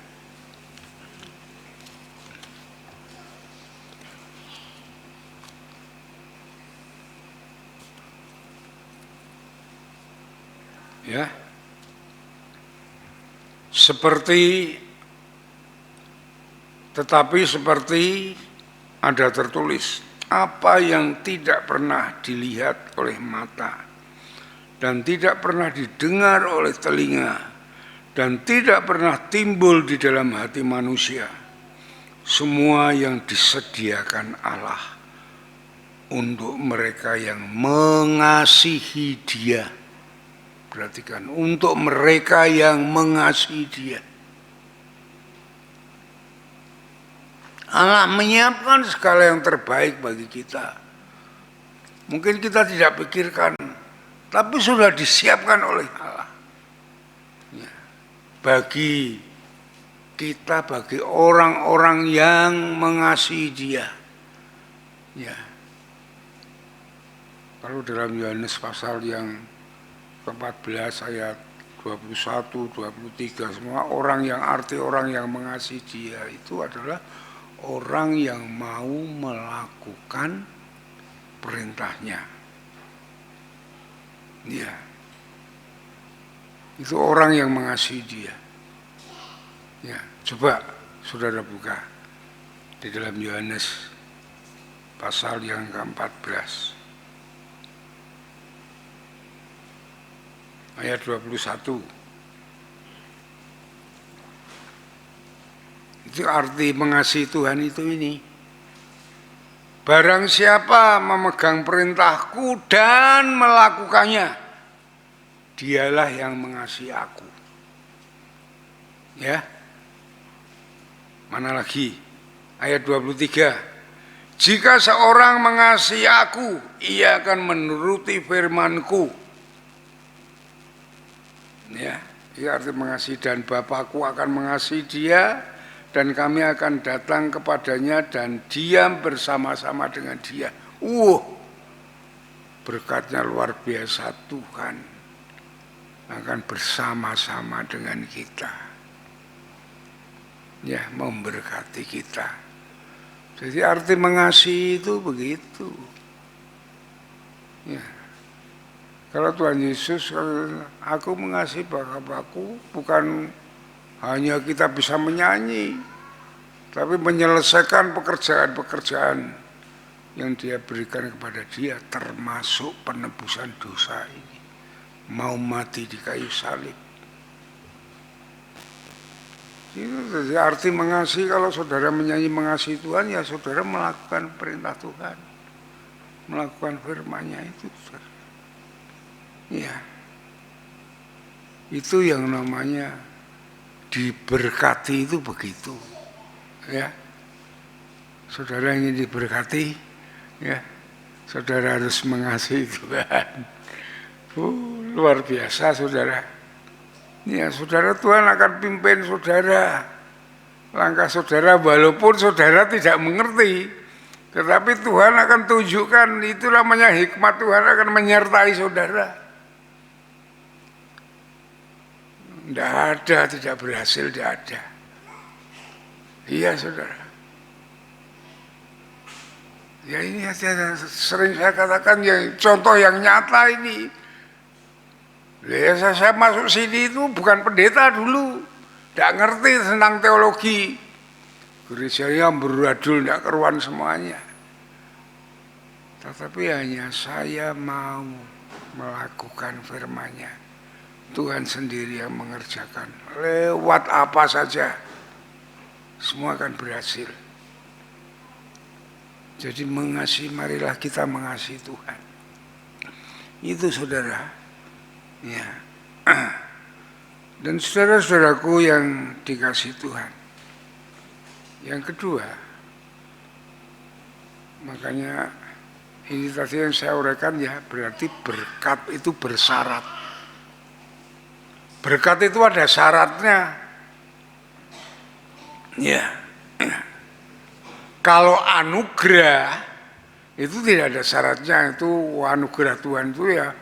Ya. Tetapi seperti ada tertulis, apa yang tidak pernah dilihat oleh mata dan tidak pernah didengar oleh telinga dan tidak pernah timbul di dalam hati manusia, semua yang disediakan Allah untuk mereka yang mengasihi Dia. Perhatikan, untuk mereka yang mengasihi Dia. Allah menyiapkan segala yang terbaik bagi kita. Mungkin kita tidak pikirkan, tapi sudah disiapkan oleh Allah. Ya. Bagi kita, bagi orang-orang yang mengasihi Dia. Ya. Kalau dalam Yohanes pasal yang ke-14 ayat 21, 23, semua orang yang arti orang yang mengasihi Dia itu adalah orang yang mau melakukan perintahnya. Ya. Itu orang yang mengasihi Dia. Ya, coba saudara buka di dalam Yohanes pasal yang ke-14 ayat 21. Itu arti mengasihi Tuhan itu ini. Barang siapa memegang perintahku dan melakukannya, dialah yang mengasihi aku. Ya. Mana lagi? Ayat 23. Jika seorang mengasihi aku, ia akan menuruti firman-Ku. Ya, itu arti mengasihi, dan Bapakku akan mengasihi dia, dan kami akan datang kepadanya dan diam bersama-sama dengan dia. Berkatnya luar biasa, Tuhan akan bersama-sama dengan kita. ya memberkati kita. Jadi arti mengasihi itu begitu. Ya. Kalau Tuhan Yesus, aku mengasihi Bapakku, bukan hanya kita bisa menyanyi, tapi menyelesaikan pekerjaan-pekerjaan yang Dia berikan kepada dia, termasuk penebusan dosa ini, mau mati di kayu salib. Itu jadi arti mengasihi. Kalau saudara menyanyi mengasihi Tuhan, ya saudara melakukan perintah Tuhan, melakukan firman-Nya itu. Ya, itu yang namanya diberkati, itu begitu. Ya, saudara ingin diberkati, ya, saudara harus mengasihi Tuhan. Luar biasa, saudara. Ya, saudara, Tuhan akan pimpin saudara. Langkah saudara walaupun saudara tidak mengerti, tetapi Tuhan akan tunjukkan. Itu namanya hikmat Tuhan akan menyertai saudara. Tidak ada tidak berhasil, tidak ada. Iya saudara. Ya ini sering saya katakan, ya contoh yang nyata ini. Ya, saya masuk sini itu bukan pendeta dulu, tidak ngerti tentang teologi. Gerejanya beradul, tidak keruan semuanya. Tetapi hanya saya mau melakukan firman-Nya. Tuhan sendiri yang mengerjakan. Lewat apa saja, semua akan berhasil. Jadi mengasihi, marilah kita mengasihi Tuhan. Itu saudara. Ya. Dan saudara-saudaraku yang dikasihi Tuhan. Yang kedua, makanya ini tadi yang saya uraikan, ya berarti berkat itu bersyarat. Berkat itu ada syaratnya. Ya. Kalau anugerah itu tidak ada syaratnya. Itu anugerah Tuhan itu ya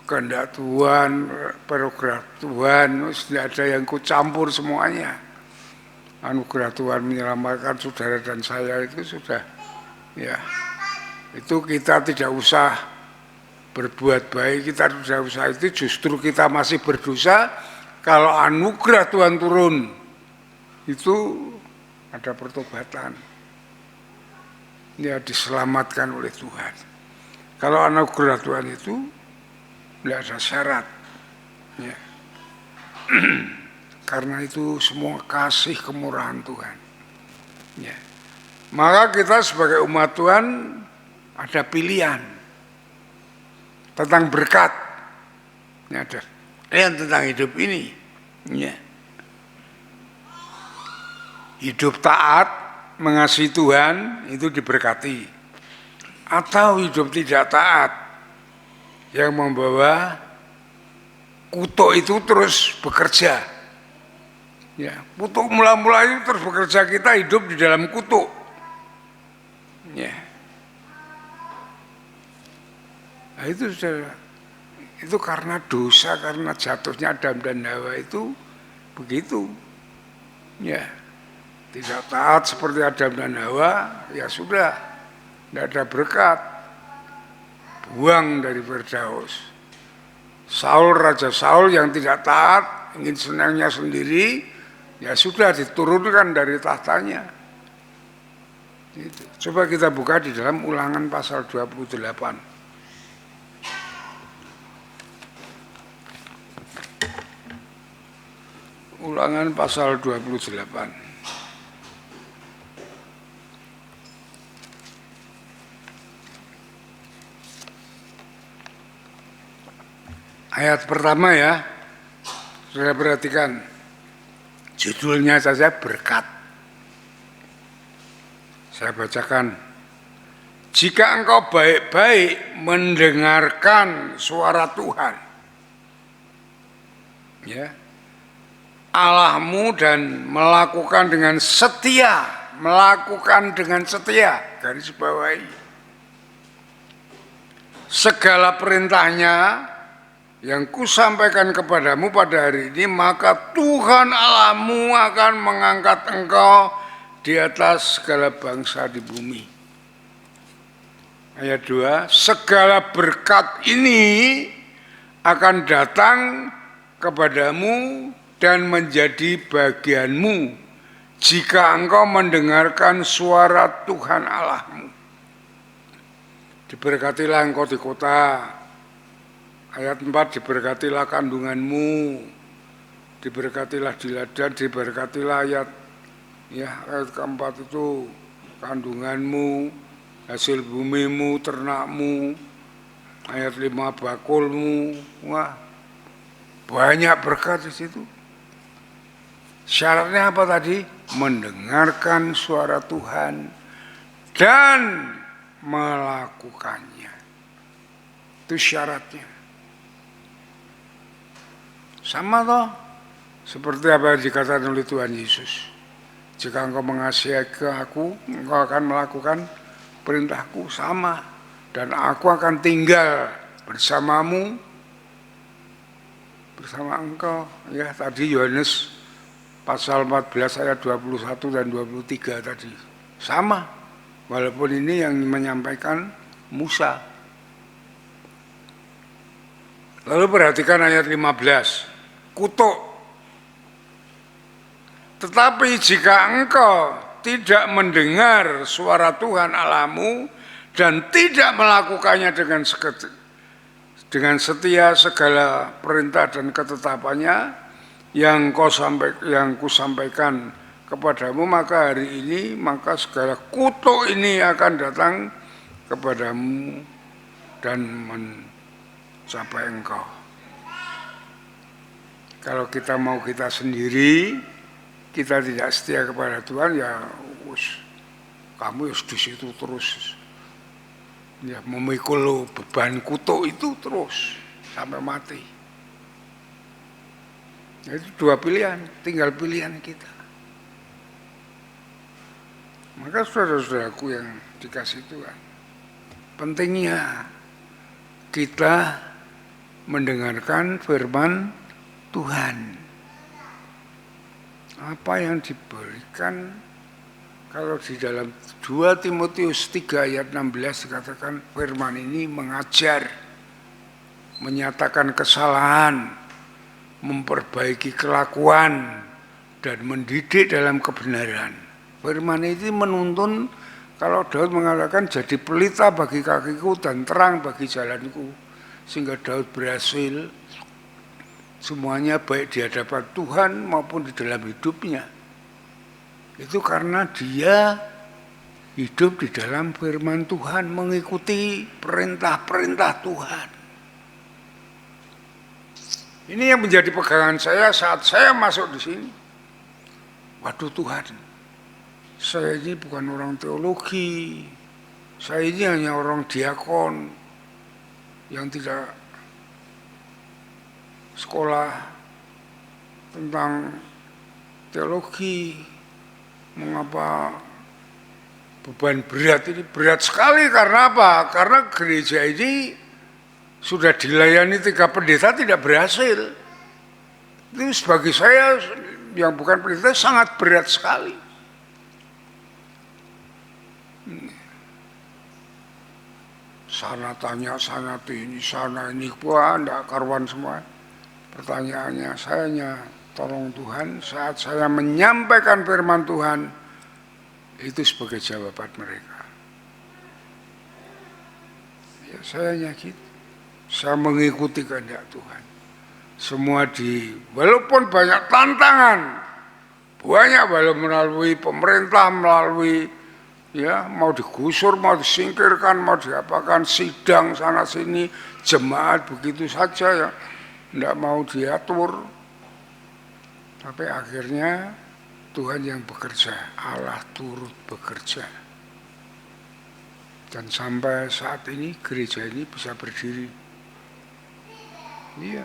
kehendak Tuhan, program Tuhan, tidak ada yang kucampur semuanya. Anugerah Tuhan menyelamatkan saudara dan saya itu sudah, ya. Itu kita tidak usah berbuat baik, kita tidak usah itu, justru kita masih berdosa. Kalau anugerah Tuhan turun, itu ada pertobatan, ya diselamatkan oleh Tuhan. Kalau anugerah Tuhan itu tidak ada syarat, ya. Karena itu semua kasih kemurahan Tuhan, ya. Maka kita sebagai umat Tuhan ada pilihan tentang berkat, ya, ada yang tentang hidup ini, ya. Hidup taat mengasihi Tuhan itu diberkati, atau hidup tidak taat yang membawa kutuk itu terus bekerja, ya. Kutuk mula-mula itu terus bekerja, kita hidup di dalam kutuk, ya. Nah, itu saudara, itu karena dosa, karena jatuhnya Adam dan Hawa itu begitu, ya. Tidak taat seperti Adam dan Hawa, ya sudah, tidak ada berkat, buang dari Firdaus. Saul, Raja Saul yang tidak taat, ingin senangnya sendiri, ya sudah diturunkan dari tahtanya. Gitu. Coba kita buka di dalam Ulangan pasal 28. Ulangan pasal 28. Ayat pertama, ya. Sudah perhatikan. Judulnya saja berkat. Saya bacakan. Jika engkau baik-baik mendengarkan suara Tuhan, ya, Allahmu, dan melakukan dengan setia, garis bawahi segala perintahnya yang kusampaikan kepadamu pada hari ini, maka Tuhan Allahmu akan mengangkat engkau di atas segala bangsa di bumi. Ayat 2, segala berkat ini akan datang kepadamu dan menjadi bagianmu jika engkau mendengarkan suara Tuhan Allahmu. Diberkatilah engkau di kota. Ayat 4, diberkatilah kandunganmu, diberkatilah di ladang, diberkatilah ayat keempat itu kandunganmu, hasil bumimu, ternakmu. Ayat 5, bakulmu. Wah, banyak berkat di situ. Syaratnya apa tadi? Mendengarkan suara Tuhan dan melakukannya. Itu syaratnya. Sama toh, seperti apa yang dikatakan oleh Tuhan Yesus. Jika engkau mengasihi aku, engkau akan melakukan perintahku. Sama. Dan aku akan tinggal bersamamu, bersama engkau. Ya, tadi Yohanes pasal 14 ayat 21 dan 23 tadi. Sama. Walaupun ini yang menyampaikan Musa. Lalu perhatikan ayat 15. Kutuk. Tetapi jika engkau tidak mendengar suara Tuhan Allahmu dan tidak melakukannya dengan setia segala perintah dan ketetapannya yang kusampaikan kepadamu, maka hari ini maka segala kutuk ini akan datang kepadamu dan mencapai engkau. Kalau kita mau kita sendiri, kita tidak setia kepada Tuhan, ya kamu di situ terus, ya memikul beban kutuk itu terus sampai mati. Itu dua pilihan, tinggal pilihan kita. Maka saudara-saudaraku yang dikasih Tuhan, pentingnya kita mendengarkan firman Tuhan. Apa yang diberikan, kalau di dalam 2 Timotius 3 ayat 16 dikatakan firman ini mengajar, menyatakan kesalahan, memperbaiki kelakuan, dan mendidik dalam kebenaran. Firman ini menuntun, kalau Daud mengatakan jadi pelita bagi kakiku dan terang bagi jalanku, sehingga Daud berhasil semuanya baik di hadapan Tuhan maupun di dalam hidupnya. Itu karena dia hidup di dalam firman Tuhan, mengikuti perintah-perintah Tuhan. Ini yang menjadi pegangan saya saat saya masuk di sini. Waduh Tuhan, saya ini bukan orang teologi, saya ini hanya orang diakon yang tidak sekolah tentang teologi. Mengapa beban berat ini? Berat sekali karena apa? Karena gereja ini sudah dilayani 3 pendeta tidak berhasil. Itu bagi saya yang bukan pendeta sangat berat sekali. Sana tanya, sana ini, sana ini, wah enggak karuan semua. Pertanyaannya, saya hanya tolong Tuhan saat saya menyampaikan firman Tuhan, itu sebagai jawaban mereka. Ya saya hanya gitu. Saya mengikuti kehendak Tuhan. Semua walaupun banyak tantangan, banyak melalui pemerintah, melalui mau digusur, mau disingkirkan, mau diapakan, sidang sana sini, jemaat begitu saja ya, tidak mau diatur. Tapi akhirnya Tuhan yang bekerja, Allah turut bekerja. Dan sampai saat ini gereja ini bisa berdiri. Iya.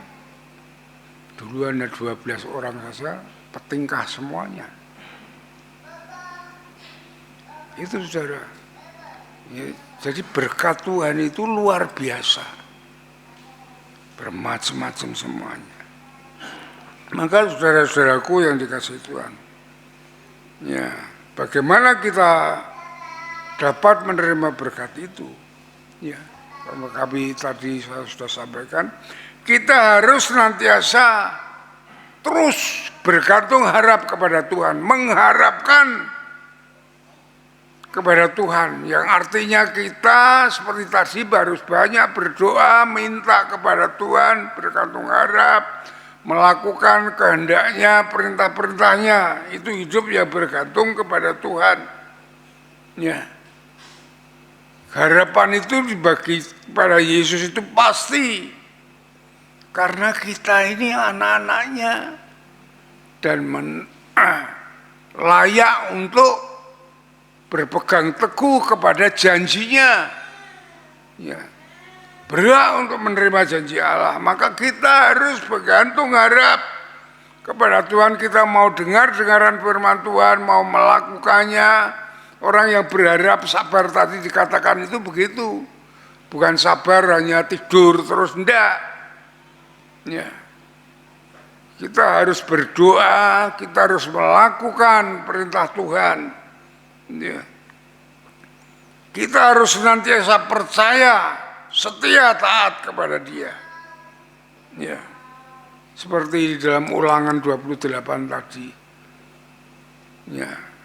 Dulu hanya 12 orang saja, petingkah semuanya. Itu saudara. Ya, jadi berkat Tuhan itu luar biasa. bermacam-macam semuanya. Maka saudara-saudaraku yang dikasihi Tuhan, ya, bagaimana kita dapat menerima berkat itu? Ya, karena kami tadi saya sudah sampaikan, kita harus senantiasa terus bergantung harap kepada Tuhan, mengharapkan kepada Tuhan, yang artinya kita seperti tadi harus banyak berdoa, minta kepada Tuhan, bergantung harap, melakukan kehendaknya, perintah-perintahnya. Itu hidup yang bergantung kepada Tuhan. Ya. Harapan itu dibagi kepada Yesus itu pasti, karena kita ini anak-anaknya dan layak untuk berpegang teguh kepada janjinya, ya, berhak untuk menerima janji Allah. Maka kita harus bergantung harap kepada Tuhan. Kita mau dengar-dengaran firman Tuhan, mau melakukannya. Orang yang berharap sabar tadi dikatakan itu begitu, bukan sabar hanya tidur terus, enggak. Ya. Kita harus berdoa, kita harus melakukan perintah Tuhan. Ya. Kita harus senantiasa percaya, setia, taat kepada Dia. Ya. Seperti di dalam Ulangan 28 tadi. Ya.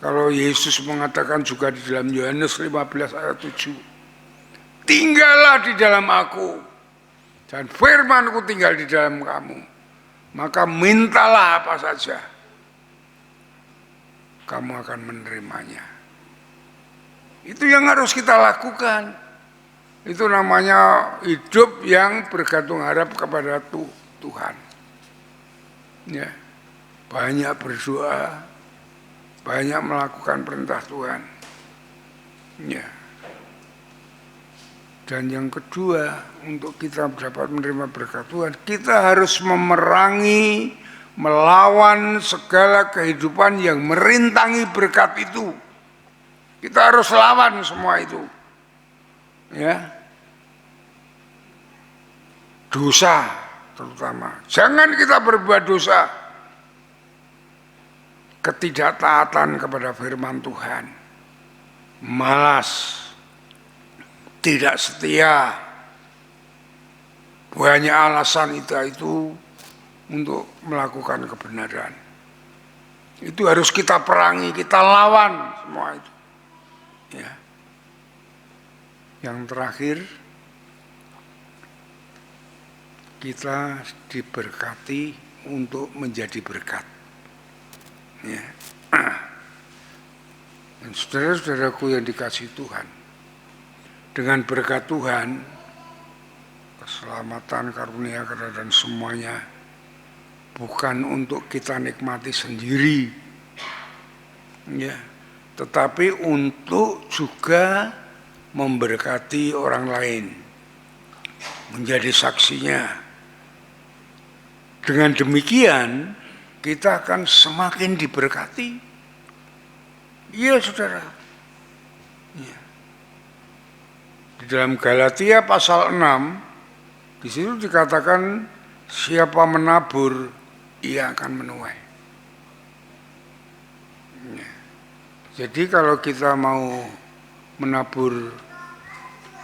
Kalau Yesus mengatakan juga di dalam Yohanes 15 ayat 7, tinggallah di dalam aku dan firman-Ku tinggal di dalam kamu, maka mintalah apa saja, kamu akan menerimanya. Itu yang harus kita lakukan. Itu namanya hidup yang bergantung harap kepada Tuhan. Ya. Banyak berdoa, banyak melakukan perintah Tuhan. Ya. Dan yang kedua, untuk kita dapat menerima berkat Tuhan, kita harus memerangi, melawan segala kehidupan yang merintangi berkat itu. Kita harus lawan semua itu. Ya. Dosa terutama. Jangan kita berbuat dosa. Ketidaktaatan kepada firman Tuhan, malas, tidak setia, banyak alasan itu untuk melakukan kebenaran. Itu harus kita perangi, kita lawan semua itu. Ya. Yang terakhir, kita diberkati untuk menjadi berkat. Ya. Dan saudara-saudaraku yang dikasihi Tuhan, dengan berkat Tuhan, keselamatan, karunia, dan semuanya bukan untuk kita nikmati sendiri, ya, tetapi untuk juga memberkati orang lain, menjadi saksinya. Dengan demikian kita akan semakin diberkati. Iya, saudara. Ya. Di dalam Galatia pasal 6, di situ dikatakan siapa menabur, ia akan menuai. Ya. Jadi kalau kita mau menabur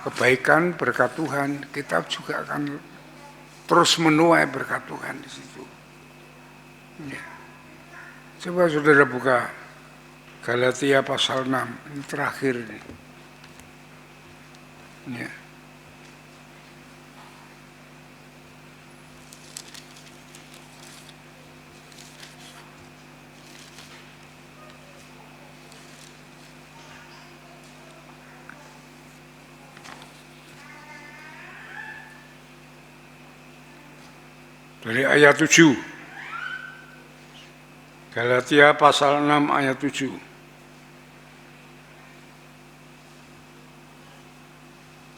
kebaikan, berkat Tuhan, kita juga akan terus menuai berkat Tuhan di situ. Ya. Coba saudara buka Galatia pasal 6, ini terakhir nih. Ya. Dari ayat 7. Galatia pasal 6 ayat 7.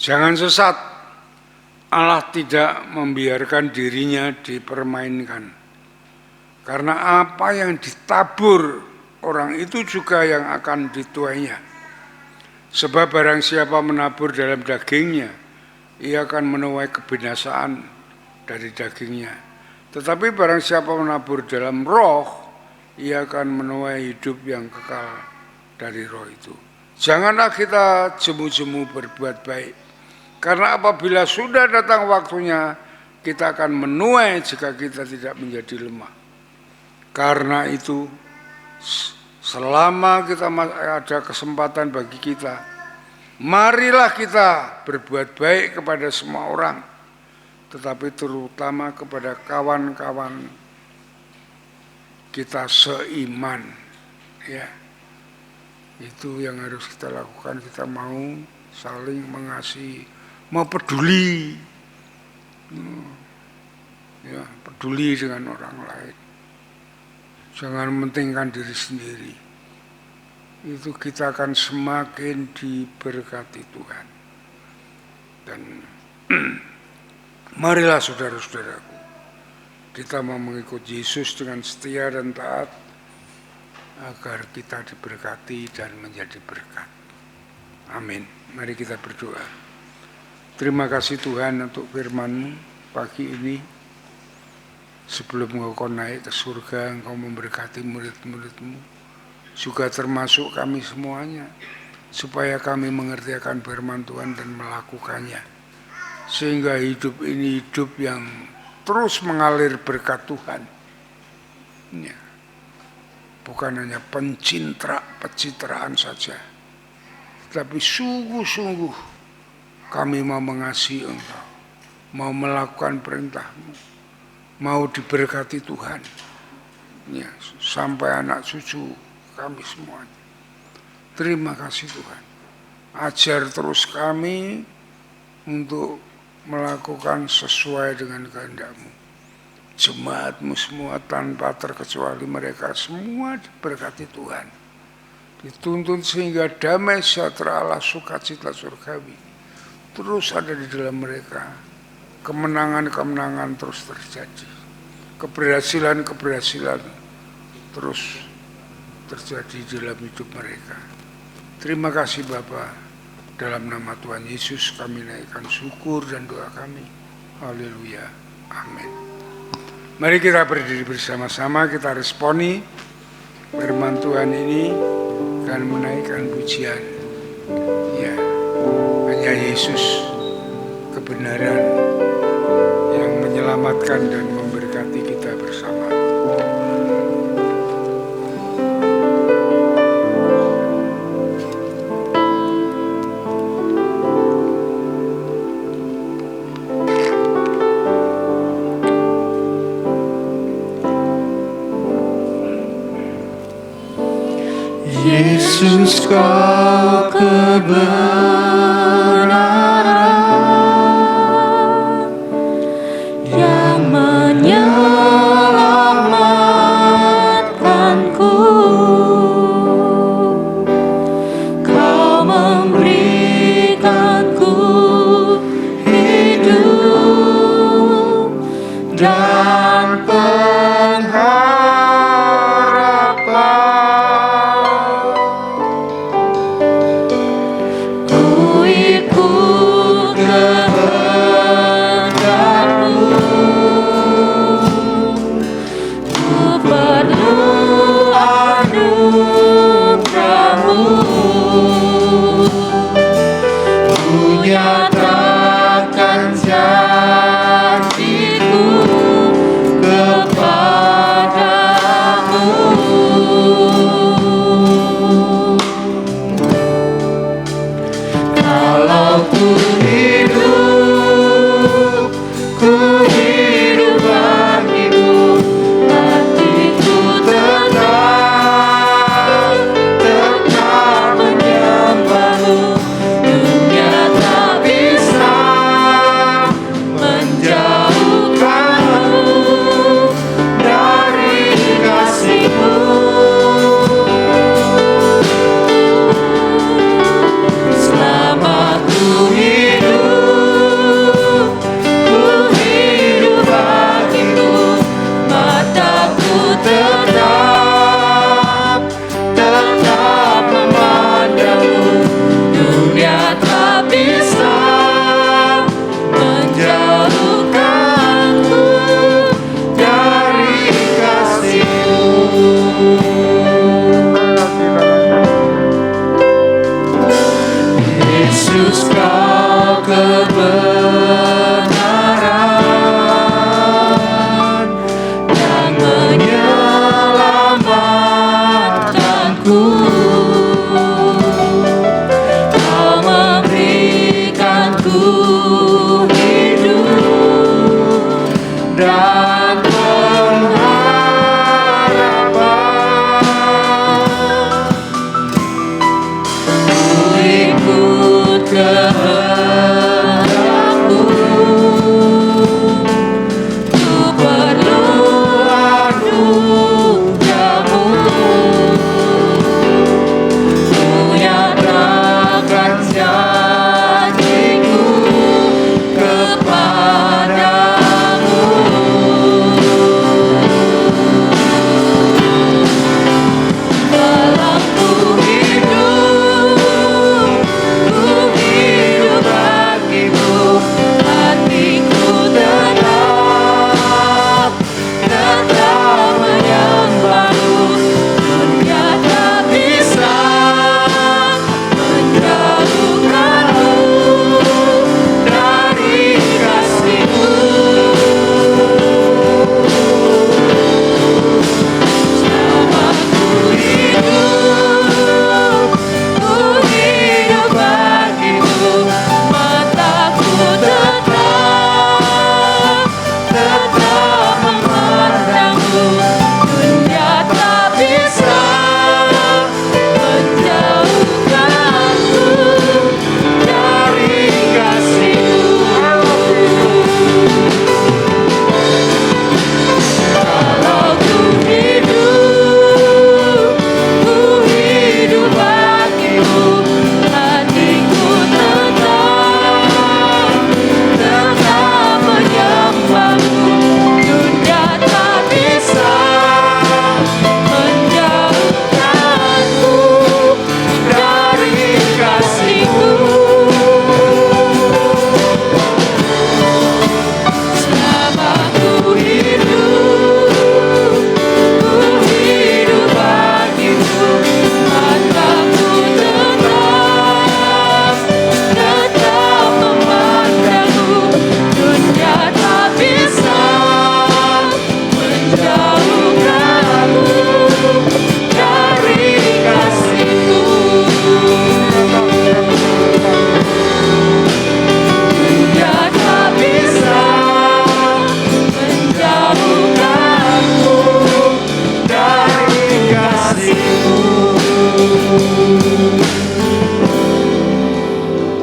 Jangan sesat, Allah tidak membiarkan dirinya dipermainkan. Karena apa yang ditabur orang itu juga yang akan dituainya. Sebab barang siapa menabur dalam dagingnya, ia akan menuai kebinasaan dari dagingnya. Tetapi barang siapa menabur dalam roh, ia akan menuai hidup yang kekal dari roh itu. Janganlah kita jemu-jemu berbuat baik, karena apabila sudah datang waktunya, kita akan menuai jika kita tidak menjadi lemah. Karena itu, selama kita ada kesempatan bagi kita, marilah kita berbuat baik kepada semua orang, tetapi terutama kepada kawan-kawan kita seiman. Ya, itu yang harus kita lakukan. Kita mau saling mengasihi, mau peduli, ya, peduli dengan orang lain. Jangan mementingkan diri sendiri. Itu kita akan semakin diberkati Tuhan. Dan marilah saudara-saudaraku, kita mau mengikut Yesus dengan setia dan taat, agar kita diberkati dan menjadi berkat. Amin. Mari kita berdoa. Terima kasih Tuhan untuk firman-Mu pagi ini. Sebelum Engkau naik ke surga, Engkau memberkati murid-murid-Mu, juga termasuk kami semuanya, supaya kami mengerti akan firman Tuhan dan melakukannya, sehingga hidup ini hidup yang terus mengalir berkat Tuhan. Ya. Bukan hanya pencitraan saja, tapi sungguh-sungguh kami mau mengasihi Engkau, mau melakukan perintah-Mu, mau diberkati Tuhan, ya, sampai anak cucu kami semuanya. Terima kasih Tuhan. Ajar terus kami untuk melakukan sesuai dengan kehendak-Mu. Jemaat-Mu semua tanpa terkecuali mereka semua diberkati Tuhan. Dituntun sehingga damai sejahtera Allah sukacita surgawi terus ada di dalam mereka. Kemenangan-kemenangan terus terjadi. Keberhasilan-keberhasilan terus terjadi dalam hidup mereka. Terima kasih Bapa. Dalam nama Tuhan Yesus kami naikkan syukur dan doa kami. Haleluya. Amin. Mari kita berdiri bersama-sama, kita responi firman Tuhan ini dan menaikkan pujian. Ya, hanya Yesus kebenaran yang menyelamatkan dan memberkati kita bersama. Yesus kau kebenaran yang menyelamatkanku, kau memberikanku hidup dan nyatakan janjiku kepadamu. Kalau ku hidup bagimu, hatiku tetap menyembahmu. Dunia tak bisa kebenaran yang menyelamatkanku. Kau memberikanku hidup dan pengharapan. Ku ikut kehendakmu, ku perlu anugerahmu. Ku nyatakan janjiku kepadamu. Dalam ku hidup bagimu, hatiku tetap menyembahmu. Dunia tak bisa menjauhkanmu dari kasih-Mu. Selama ku hidup bagimu, mataku tetap memandangmu. Dunia tak bisa menjauhkanku dari kasih-Mu. Kalau ku hidup bagimu, hatiku tetap menyembahmu. Dunia tak bisa menjauhkanku dari kasih-Mu. Selama ku hidup bagimu, mataku tetap memandangmu. Dunia tak bisa menjauhkanmu dari kasih-Mu. Dunia tak bisa menjauhkanmu dari kasih-Mu.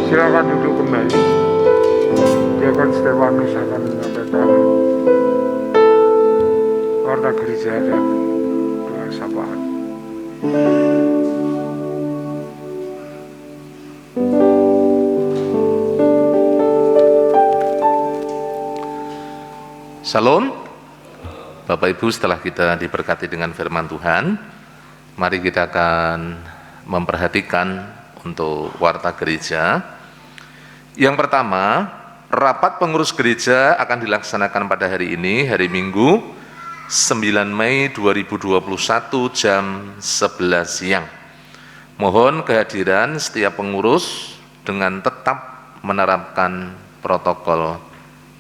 Silakan duduk kembali. Diakon Stefanus akan menyampaikan warta gereja dan doa sapaan. Shalom. Bapak Ibu, setelah kita diberkati dengan firman Tuhan, mari kita akan memperhatikan untuk warta gereja. Yang pertama, rapat pengurus gereja akan dilaksanakan pada hari ini, hari Minggu, 9 Mei 2021 jam 11 siang. Mohon kehadiran setiap pengurus dengan tetap menerapkan protokol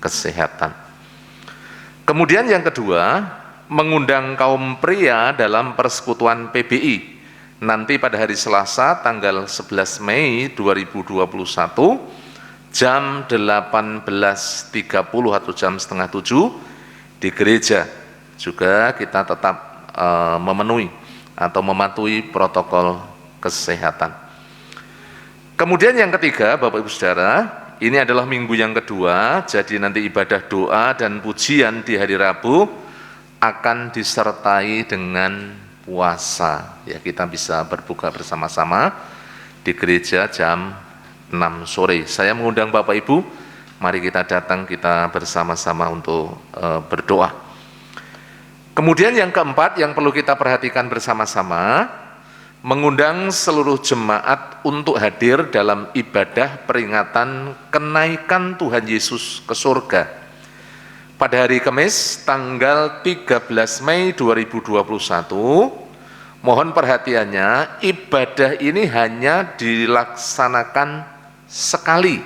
kesehatan. Kemudian yang kedua, mengundang kaum pria dalam persekutuan PBI nanti pada hari Selasa tanggal 11 Mei 2021 jam 18.30 atau jam setengah 7 di gereja. Juga kita tetap memenuhi atau mematuhi protokol kesehatan. Kemudian yang ketiga, Bapak Ibu Saudara, ini adalah minggu yang kedua, jadi nanti ibadah doa dan pujian di hari Rabu akan disertai dengan puasa. Ya, kita bisa berbuka bersama-sama di gereja jam 6 sore. Saya mengundang Bapak Ibu, mari kita datang, kita bersama-sama untuk berdoa. Kemudian yang keempat yang perlu kita perhatikan bersama-sama, mengundang seluruh jemaat untuk hadir dalam ibadah peringatan kenaikan Tuhan Yesus ke surga pada hari Kamis tanggal 13 Mei 2021. Mohon perhatiannya, ibadah ini hanya dilaksanakan sekali,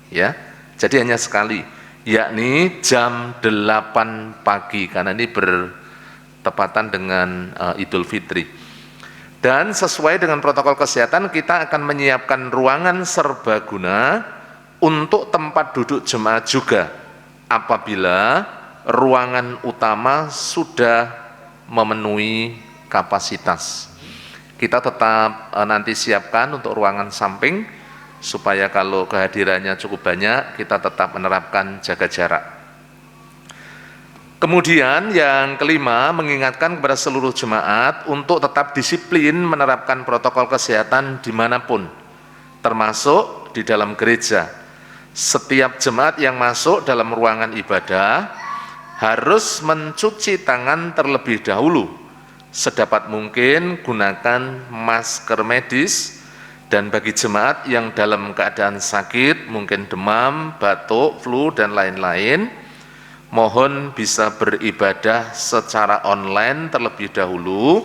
ya. Jadi hanya sekali, yakni jam 8 pagi, karena ini bertepatan dengan Idul Fitri. Dan sesuai dengan protokol kesehatan, kita akan menyiapkan ruangan serbaguna untuk tempat duduk jemaat juga apabila ruangan utama sudah memenuhi kapasitas. Kita tetap nanti siapkan untuk ruangan samping supaya kalau kehadirannya cukup banyak, kita tetap menerapkan jaga jarak. Kemudian yang kelima, mengingatkan kepada seluruh jemaat untuk tetap disiplin menerapkan protokol kesehatan dimanapun, termasuk di dalam gereja. Setiap jemaat yang masuk dalam ruangan ibadah harus mencuci tangan terlebih dahulu. Sedapat mungkin gunakan masker medis, dan bagi jemaat yang dalam keadaan sakit, mungkin demam, batuk, flu, dan lain-lain, mohon bisa beribadah secara online terlebih dahulu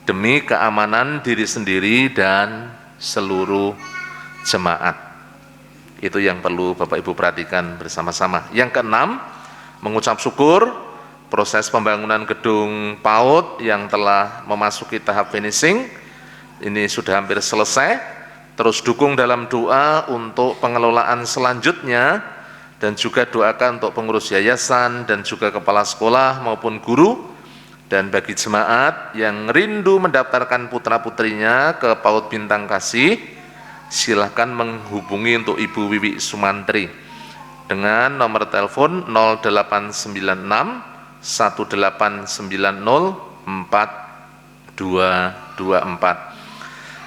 demi keamanan diri sendiri dan seluruh jemaat. Itu yang perlu Bapak Ibu perhatikan bersama-sama. Yang keenam, mengucap syukur proses pembangunan gedung PAUD yang telah memasuki tahap finishing ini sudah hampir selesai. Terus dukung dalam doa untuk pengelolaan selanjutnya, dan juga doakan untuk pengurus yayasan dan juga kepala sekolah maupun guru. Dan bagi jemaat yang rindu mendaftarkan putra-putrinya ke PAUD Bintang Kasih, silahkan menghubungi untuk Ibu Wiwi Sumantri dengan nomor telepon 0896 1890 4224.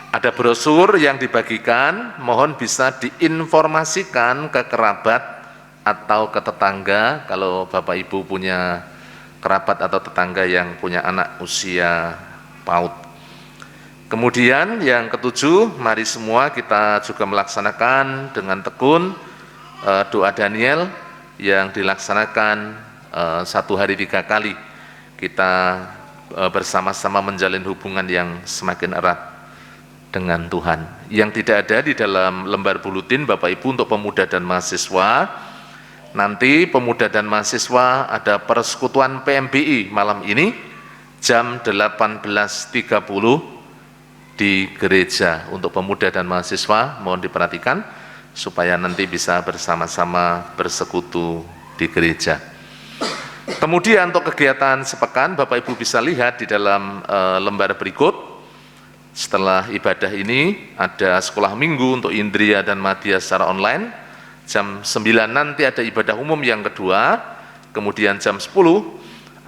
Ada brosur yang dibagikan, mohon bisa diinformasikan ke kerabat atau ke tetangga kalau Bapak Ibu punya kerabat atau tetangga yang punya anak usia PAUD. Kemudian yang ketujuh, mari semua kita juga melaksanakan dengan tekun doa Daniel yang dilaksanakan 1 hari 3 kali. Kita bersama-sama menjalin hubungan yang semakin erat dengan Tuhan. Yang tidak ada di dalam lembar buletin Bapak Ibu untuk pemuda dan mahasiswa, nanti pemuda dan mahasiswa ada persekutuan PMBI malam ini jam 18.30 di gereja. Untuk pemuda dan mahasiswa mohon diperhatikan supaya nanti bisa bersama-sama bersekutu di gereja. Kemudian untuk kegiatan sepekan Bapak Ibu bisa lihat di dalam lembar berikut. Setelah ibadah ini ada sekolah minggu untuk Indria dan Madya secara online. Jam 9 nanti ada ibadah umum yang kedua. Kemudian jam 10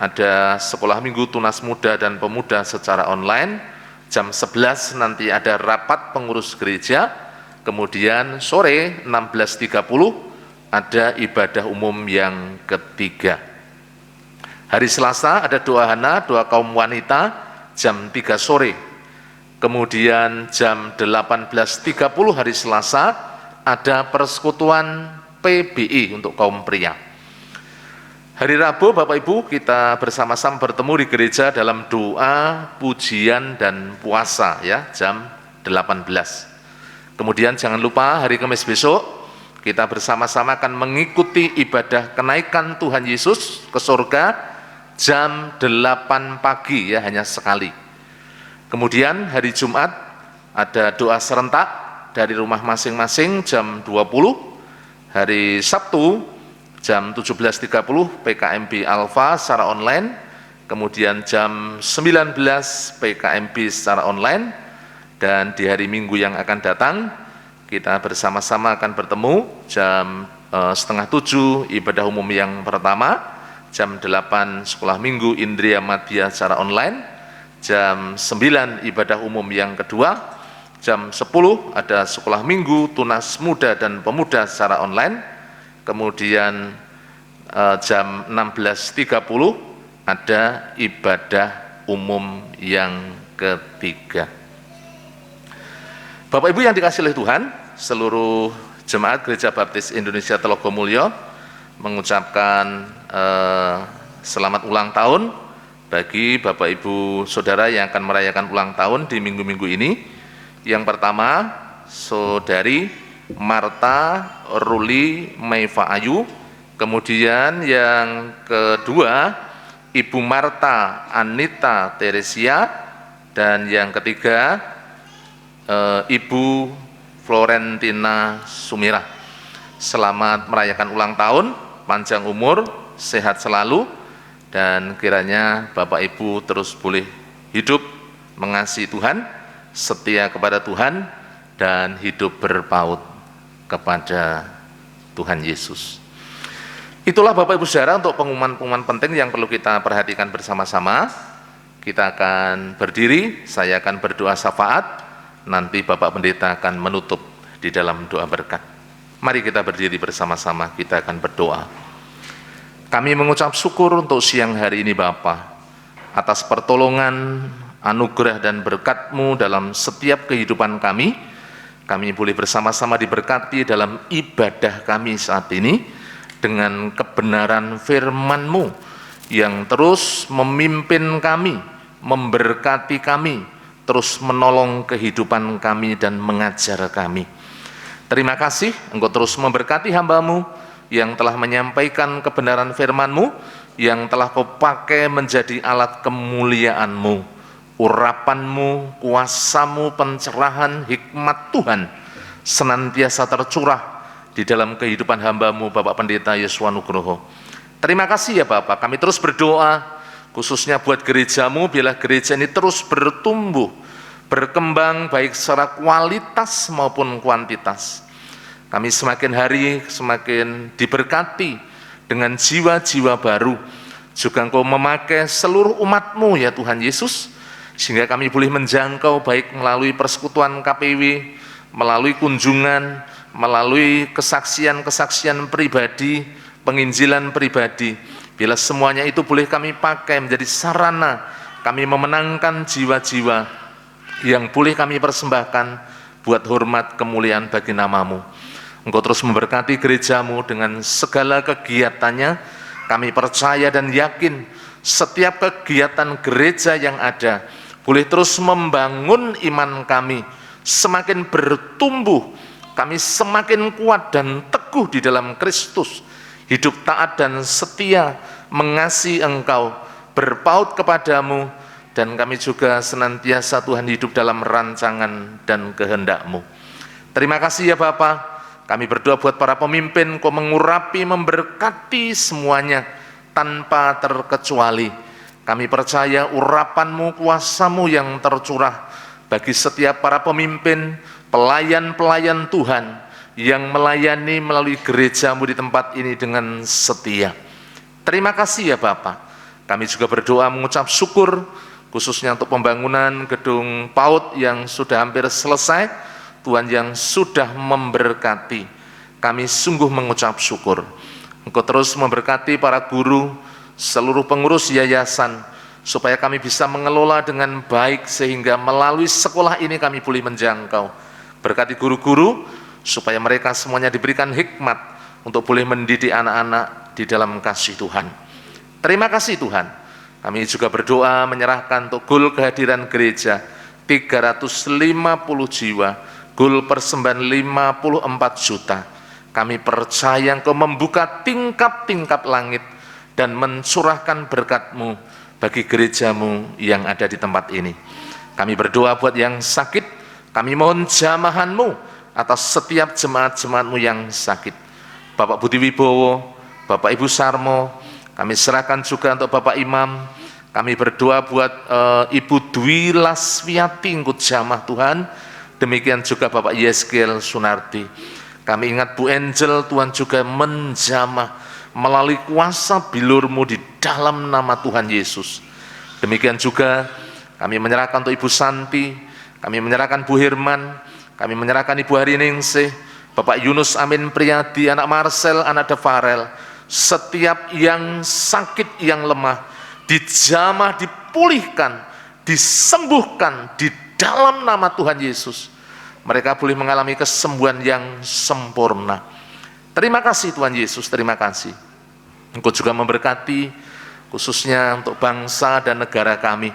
ada sekolah minggu tunas muda dan pemuda secara online. Jam 11 nanti ada rapat pengurus gereja. Kemudian sore 16.30 ada ibadah umum yang ketiga. Hari Selasa ada doa Hana, doa kaum wanita jam 3 sore. Kemudian jam 18.30 hari Selasa ada persekutuan PBI untuk kaum pria. Hari Rabu Bapak Ibu kita bersama-sama bertemu di gereja dalam doa, pujian, dan puasa ya jam 18. Kemudian jangan lupa hari Kamis besok kita bersama-sama akan mengikuti ibadah kenaikan Tuhan Yesus ke surga jam 8 pagi ya, hanya sekali. Kemudian hari Jumat ada doa serentak dari rumah masing-masing jam 20. Hari Sabtu jam 17.30 PKMB Alfa secara online. Kemudian jam 19 PKMB secara online. Dan di hari Minggu yang akan datang kita bersama-sama akan bertemu jam 6:30 ibadah umum yang pertama, jam 8 sekolah minggu Indria Madya secara online, jam 9 ibadah umum yang kedua, jam 10 ada sekolah minggu tunas muda dan pemuda secara online, kemudian jam 16.30 ada ibadah umum yang ketiga. Bapak Ibu yang dikasihi oleh Tuhan, seluruh jemaat Gereja Baptis Indonesia Telogomulyo mengucapkan selamat ulang tahun bagi Bapak Ibu Saudara yang akan merayakan ulang tahun di minggu-minggu ini. Yang pertama, Saudari Marta Ruli Meiva Ayu. Kemudian yang kedua, Ibu Marta Anita Teresia. Dan yang ketiga, Ibu Florentina Sumirah. Selamat merayakan ulang tahun, panjang umur, sehat selalu, dan kiranya Bapak Ibu terus boleh hidup mengasihi Tuhan, setia kepada Tuhan, dan hidup berpaut kepada Tuhan Yesus. Itulah Bapak Ibu Saudara untuk pengumuman-pengumuman penting yang perlu kita perhatikan bersama-sama. Kita akan berdiri, saya akan berdoa syafaat, nanti Bapak Pendeta akan menutup di dalam doa berkat. Mari kita berdiri bersama-sama, kita akan berdoa. Kami mengucap syukur untuk siang hari ini Bapa, atas pertolongan, anugerah dan berkat-Mu dalam setiap kehidupan kami. Kami boleh bersama-sama diberkati dalam ibadah kami saat ini, dengan kebenaran firman-Mu yang terus memimpin kami, memberkati kami, terus menolong kehidupan kami dan mengajar kami. Terima kasih Engkau terus memberkati hamba-Mu yang telah menyampaikan kebenaran firman-Mu, yang telah Kau pakai menjadi alat kemuliaan-Mu. Urapan-Mu, kuasa-Mu, pencerahan, hikmat Tuhan senantiasa tercurah di dalam kehidupan hamba-Mu Bapak Pendeta Yosua Nugroho. Terima kasih ya Bapak, kami terus berdoa khususnya buat gereja-Mu, biarlah gereja ini terus bertumbuh, berkembang baik secara kualitas maupun kuantitas. Kami semakin hari semakin diberkati dengan jiwa-jiwa baru. Juga Engkau memakai seluruh umat-Mu ya Tuhan Yesus, sehingga kami boleh menjangkau baik melalui persekutuan KPW, melalui kunjungan, melalui kesaksian-kesaksian pribadi, penginjilan pribadi. Bila semuanya itu boleh kami pakai menjadi sarana kami memenangkan jiwa-jiwa yang boleh kami persembahkan buat hormat kemuliaan bagi nama-Mu. Engkau terus memberkati gereja-Mu dengan segala kegiatannya. Kami percaya dan yakin setiap kegiatan gereja yang ada boleh terus membangun iman kami, semakin bertumbuh, kami semakin kuat dan teguh di dalam Kristus, hidup taat dan setia, mengasihi Engkau, berpaut kepadamu, dan kami juga senantiasa Tuhan hidup dalam rancangan dan kehendak-Mu. Terima kasih ya Bapa. Kami berdoa buat para pemimpin, Kau mengurapi, memberkati semuanya tanpa terkecuali. Kami percaya urapan-Mu, kuasa-Mu yang tercurah bagi setiap para pemimpin, pelayan-pelayan Tuhan yang melayani melalui gereja-Mu di tempat ini dengan setia. Terima kasih ya Bapa. Kami juga berdoa mengucap syukur khususnya untuk pembangunan gedung PAUD yang sudah hampir selesai. Tuhan yang sudah memberkati, kami sungguh mengucap syukur. Engkau terus memberkati para guru, seluruh pengurus yayasan, supaya kami bisa mengelola dengan baik, sehingga melalui sekolah ini kami boleh menjangkau. Berkati guru-guru, supaya mereka semuanya diberikan hikmat untuk boleh mendidik anak-anak di dalam kasih Tuhan. Terima kasih Tuhan. Kami juga berdoa menyerahkan untuk goal kehadiran gereja 350 jiwa, goal persembahan 54 juta. Kami percaya Engkau membuka tingkap-tingkap langit dan mencurahkan berkat-Mu bagi gereja-Mu yang ada di tempat ini. Kami berdoa buat yang sakit, kami mohon jamahan-Mu atas setiap jemaat-jemaat-Mu yang sakit. Bapak Budi Wibowo, Bapak Ibu Sarmo, kami serahkan juga untuk Bapak Imam. Kami berdoa buat Ibu Dwi Lasviati, ikut jamah Tuhan. Demikian juga Bapak Yeskel Sunardi. Kami ingat Bu Angel, Tuhan juga menjamah melalui kuasa bilur-Mu di dalam nama Tuhan Yesus. Demikian juga kami menyerahkan untuk Ibu Santi, kami menyerahkan Bu Hirman, kami menyerahkan Ibu Hariningsih, Bapak Yunus Amin Priyadi, anak Marcel, anak Devarel. Setiap yang sakit, yang lemah, dijamah, dipulihkan, disembuhkan di dalam nama Tuhan Yesus. Mereka boleh mengalami kesembuhan yang sempurna. Terima kasih Tuhan Yesus, terima kasih. Engkau juga memberkati khususnya untuk bangsa dan negara kami.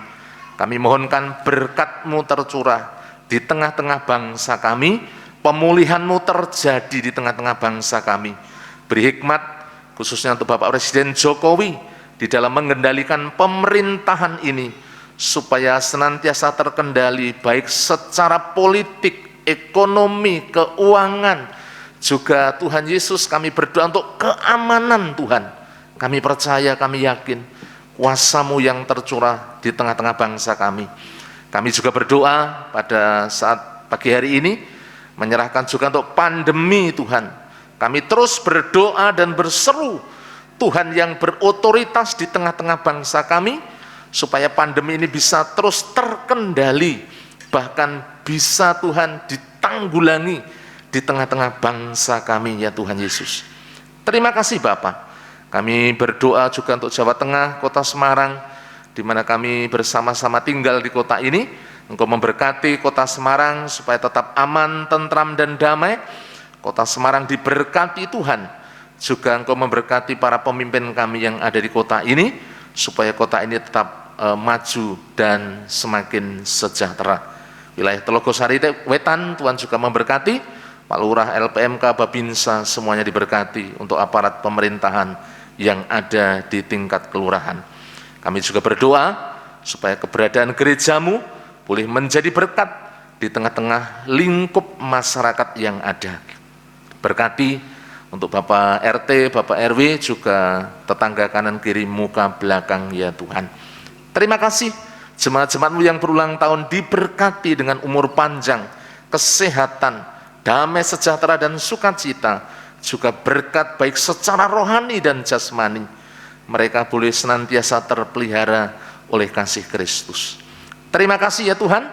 Kami mohonkan berkat-Mu tercurah di tengah-tengah bangsa kami, pemulihan-Mu terjadi di tengah-tengah bangsa kami. Beri hikmat khususnya untuk Bapak Presiden Jokowi di dalam mengendalikan pemerintahan ini, supaya senantiasa terkendali baik secara politik, ekonomi, keuangan, juga Tuhan Yesus kami berdoa untuk keamanan Tuhan. Kami percaya, kami yakin kuasa-Mu yang tercurah di tengah-tengah bangsa kami. Kami juga berdoa pada saat pagi hari ini, menyerahkan juga untuk pandemi Tuhan. Kami terus berdoa dan berseru Tuhan yang berotoritas di tengah-tengah bangsa kami, supaya pandemi ini bisa terus terkendali, bahkan bisa Tuhan ditanggulangi di tengah-tengah bangsa kami, ya Tuhan Yesus. Terima kasih Bapa. Kami berdoa juga untuk Jawa Tengah, Kota Semarang, di mana kami bersama-sama tinggal di kota ini. Engkau memberkati Kota Semarang supaya tetap aman, tentram, dan damai. Kota Semarang diberkati Tuhan. Juga Engkau memberkati para pemimpin kami yang ada di kota ini, supaya kota ini tetap maju dan semakin sejahtera. Wilayah Telogosari Wetan, Tuhan juga memberkati. Pak Lurah, LPMK, Babinsa, semuanya diberkati untuk aparat pemerintahan yang ada di tingkat kelurahan. Kami juga berdoa supaya keberadaan gereja-Mu boleh menjadi berkat di tengah-tengah lingkup masyarakat yang ada. Berkati untuk Bapak RT, Bapak RW, juga tetangga kanan kiri, muka belakang, ya Tuhan. Terima kasih jemaat-jemaat-Mu yang berulang tahun diberkati dengan umur panjang, kesehatan, damai sejahtera dan sukacita, juga berkat baik secara rohani dan jasmani. Mereka boleh senantiasa terpelihara oleh kasih Kristus. Terima kasih ya Tuhan.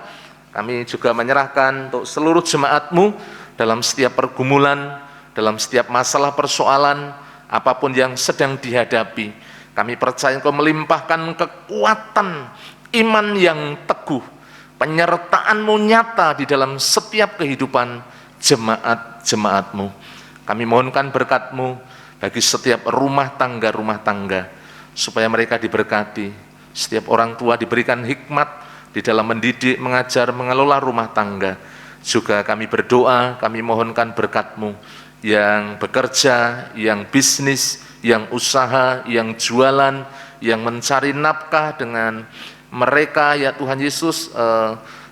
Kami juga menyerahkan untuk seluruh jemaat-Mu dalam setiap pergumulan, dalam setiap masalah persoalan, apapun yang sedang dihadapi. Kami percaya Engkau melimpahkan kekuatan iman yang teguh, penyertaan-Mu nyata di dalam setiap kehidupan jemaat-jemaat-Mu. Kami mohonkan berkat-Mu bagi setiap rumah tangga, supaya mereka diberkati. Setiap orang tua diberikan hikmat di dalam mendidik, mengajar, mengelola rumah tangga. Juga kami berdoa, kami mohonkan berkat-Mu yang bekerja, yang bisnis, yang usaha, yang jualan, yang mencari nafkah dengan mereka, ya Tuhan Yesus,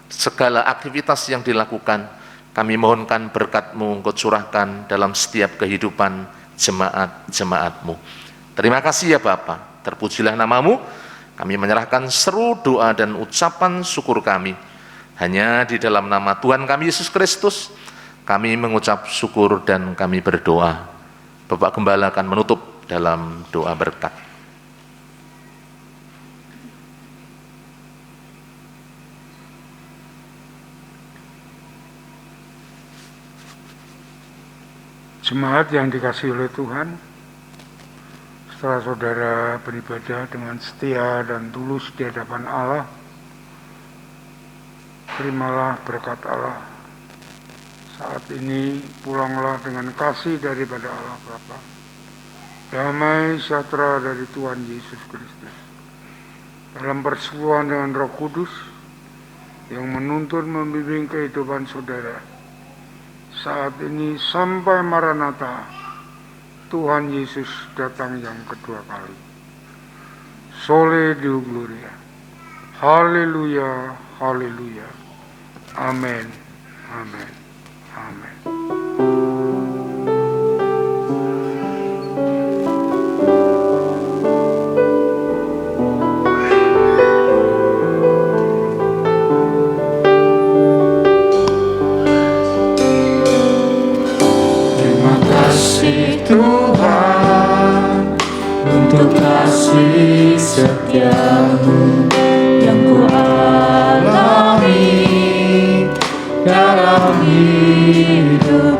segala aktivitas yang dilakukan. Kami mohonkan berkat-Mu Engkau curahkan dalam setiap kehidupan jemaat-jemaat-Mu. Terima kasih ya Bapa, terpujilah nama-Mu. Kami menyerahkan seru doa dan ucapan syukur kami. Hanya di dalam nama Tuhan kami Yesus Kristus, kami mengucap syukur dan kami berdoa. Bapak Gembala akan menutup dalam doa berkat. Jemaat yang dikasihi oleh Tuhan, setelah saudara beribadah dengan setia dan tulus di hadapan Allah, terimalah berkat Allah. Saat ini pulanglah dengan kasih daripada Allah Bapa, damai sejahtera dari Tuhan Yesus Kristus, dalam persekutuan dengan Roh Kudus yang menuntun membimbing kehidupan saudara saat ini sampai Maranatha, Tuhan Yesus datang yang kedua kali. Sole Deo Gloria. Haleluya, haleluya. Amin, amin, amin. Tuhan, untuk kasih setia-Mu yang ku alami dalam hidup